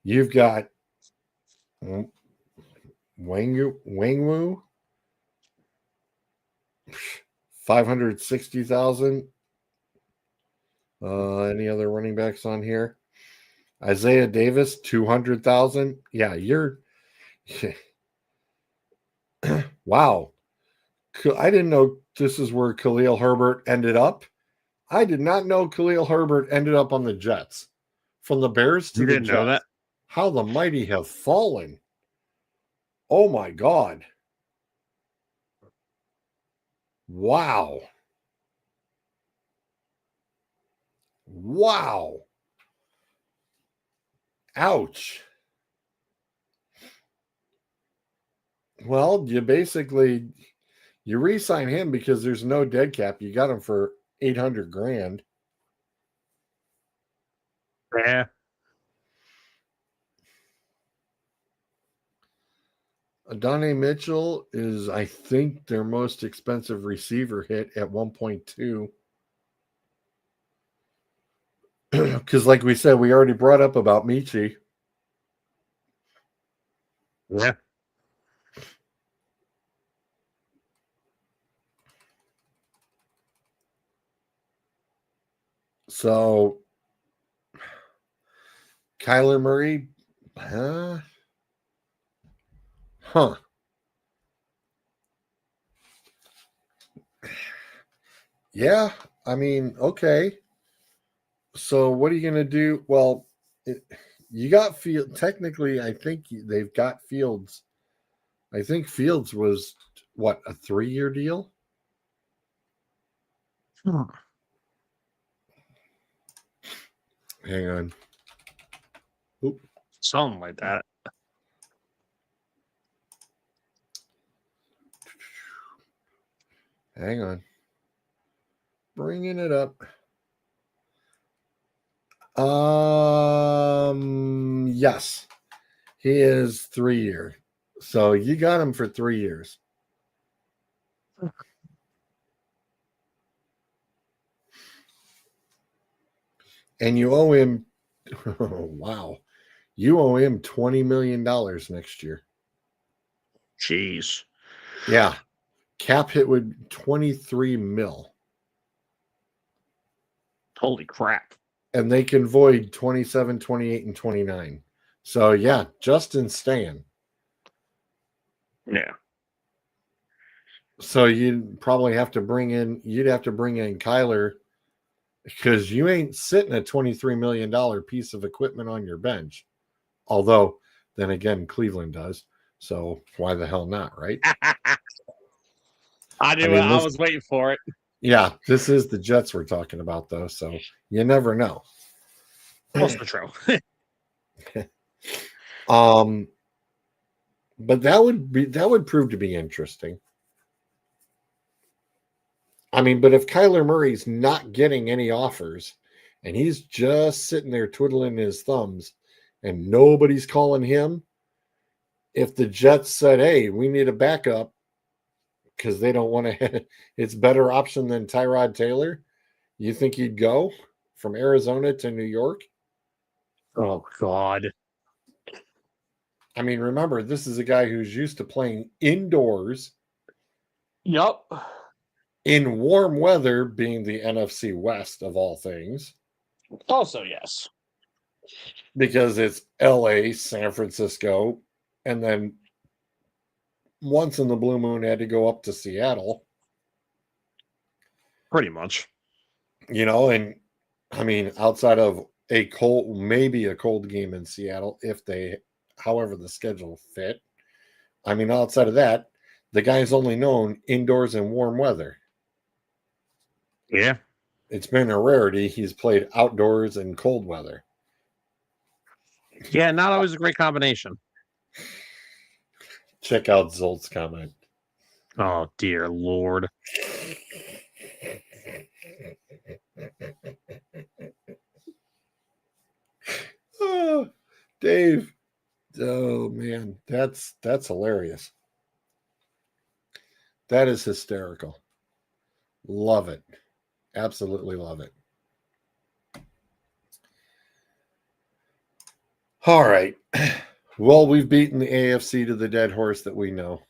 You've got Wangwu, 560,000. Any other running backs on here? Isaiah Davis, 200,000. Yeah, you're. Wow. I didn't know this is where Khalil Herbert ended up. I did not know Khalil Herbert ended up on the Jets. From the Bears to the Jets. You didn't know that? How the mighty have fallen. Oh my God. Wow. Wow. Ouch. Well, you re-sign him because there's no dead cap. You got him for $800,000. Yeah. Adonai Mitchell is, I think, their most expensive receiver hit at 1.2. Because, like we said, we already brought up about Michi. Yeah. So, Kyler Murray, huh? Yeah, I mean, okay. So what are you going to do? Well, you got Field. Technically, I think they've got Fields. I think Fields was, what, a 3-year deal? Hang on. Oop. Something like that. Hang on. Bringing it up. Yes. He is 3 years. So you got him for 3 years. And you owe him, wow. You owe him $20 million next year. Jeez. Yeah. Cap hit would 23 mil. Holy crap. And they can void 27, 28, and 29. So, yeah, Justin's staying. Yeah. So you'd probably have to bring in Kyler, because you ain't sitting a $23 million piece of equipment on your bench. Although, then again, Cleveland does. So why the hell not, right? I knew mean, it. I was waiting for it. Yeah, this is the Jets we're talking about, though. So you never know. Also true. But that would prove to be interesting. I mean, but if Kyler Murray's not getting any offers and he's just sitting there twiddling his thumbs and nobody's calling him, if the Jets said, hey, we need a backup because they don't want to, it's better option than Tyrod Taylor, you think he'd go from Arizona to New York? Oh, God. I mean, remember, this is a guy who's used to playing indoors. Yep. In warm weather, being the NFC West of all things. Also, yes. Because it's LA, San Francisco, and then once in the blue moon had to go up to Seattle. Pretty much. And I mean, outside of maybe a cold game in Seattle, however the schedule fit. I mean, outside of that, the guy's only known indoors in warm weather. Yeah. It's been a rarity. He's played outdoors in cold weather. Yeah, not always a great combination. Check out Zolt's comment. Oh, dear Lord. Oh, Dave. Oh, man. That's hilarious. That is hysterical. Love it. Absolutely love it. All right. Well, we've beaten the AFC to the dead horse that we know.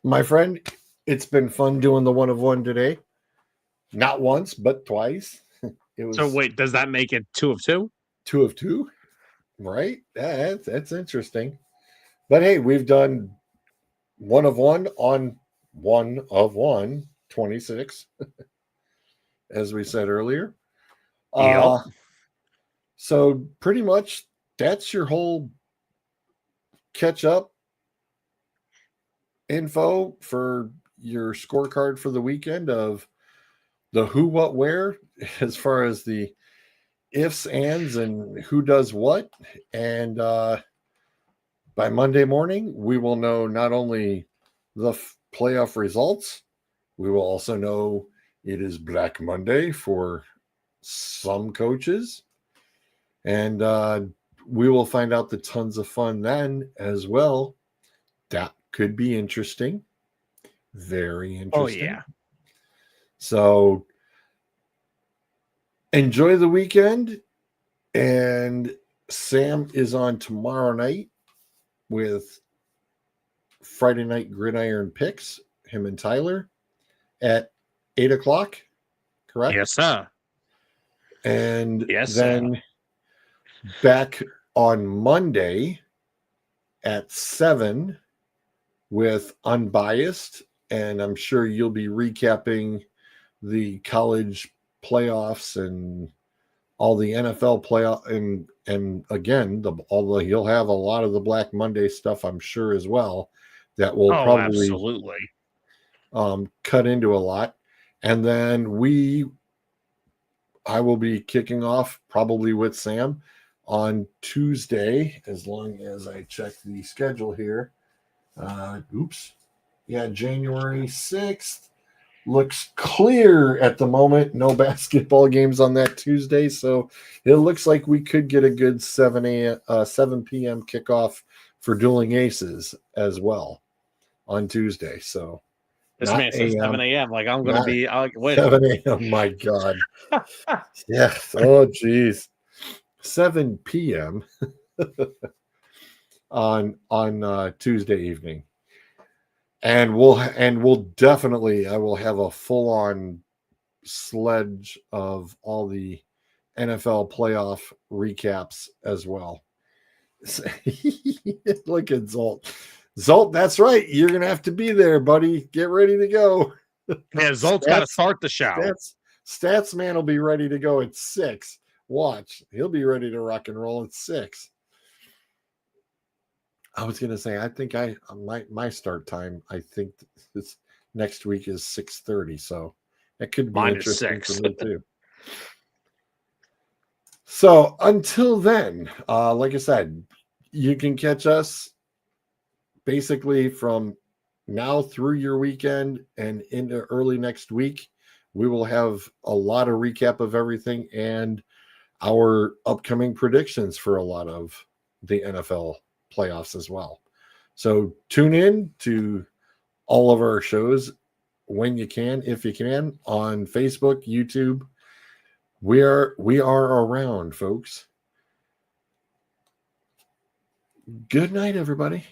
My friend, it's been fun doing the 1 of 1 today. Not once, but twice. So wait, does that make it 2 of 2? 2 of 2, right? That's interesting. But hey, we've done 1 of 1 on 1 of 1, 26, as we said earlier. Yep. So pretty much that's your whole catch up info for your scorecard for the weekend of the who, what, where, as far as the ifs, ands, and who does what. And by Monday morning, we will know not only the playoff results, we will also know it is Black Monday for some coaches. And we will find out the tons of fun then as well. That could be interesting. Very interesting. Oh, yeah. So enjoy the weekend. And Sam is on tomorrow night with Friday Night Gridiron Picks, him and Tyler, at 8 o'clock, correct? Yes, sir. And yes, then sir. Back on Monday at 7 with Unbiased. And I'm sure you'll be recapping the college playoffs and all the NFL playoff, and again, you'll have a lot of the Black Monday stuff, I'm sure, as well, that will probably absolutely cut into a lot. And then I will be kicking off probably with Sam on Tuesday, as long as I check the schedule here. January 6th. Looks clear at the moment. No basketball games on that Tuesday, so it looks like we could get a good 7 p.m. kickoff for Dueling Aces as well on Tuesday. So this man says 7 a.m. Like I'm going to be wait 7 a.m. My God. Yes. Oh, geez. 7 p.m. on Tuesday evening. And we'll definitely, I will have a full-on sledge of all the NFL playoff recaps as well. Look at Zolt. Zolt, that's right. You're gonna have to be there, buddy. Get ready to go. Yeah, Zolt's got to start the show. Stats man will be ready to go at 6. Watch, he'll be ready to rock and roll at 6. I was gonna say, I think my start time, I think this next week is 6:30, so that could be interesting for me too. So until then, like I said, you can catch us basically from now through your weekend and into early next week. We will have a lot of recap of everything and our upcoming predictions for a lot of the NFL playoffs as well. So tune in to all of our shows when you can, if you can, on Facebook, YouTube. We are around, folks. Good night, everybody.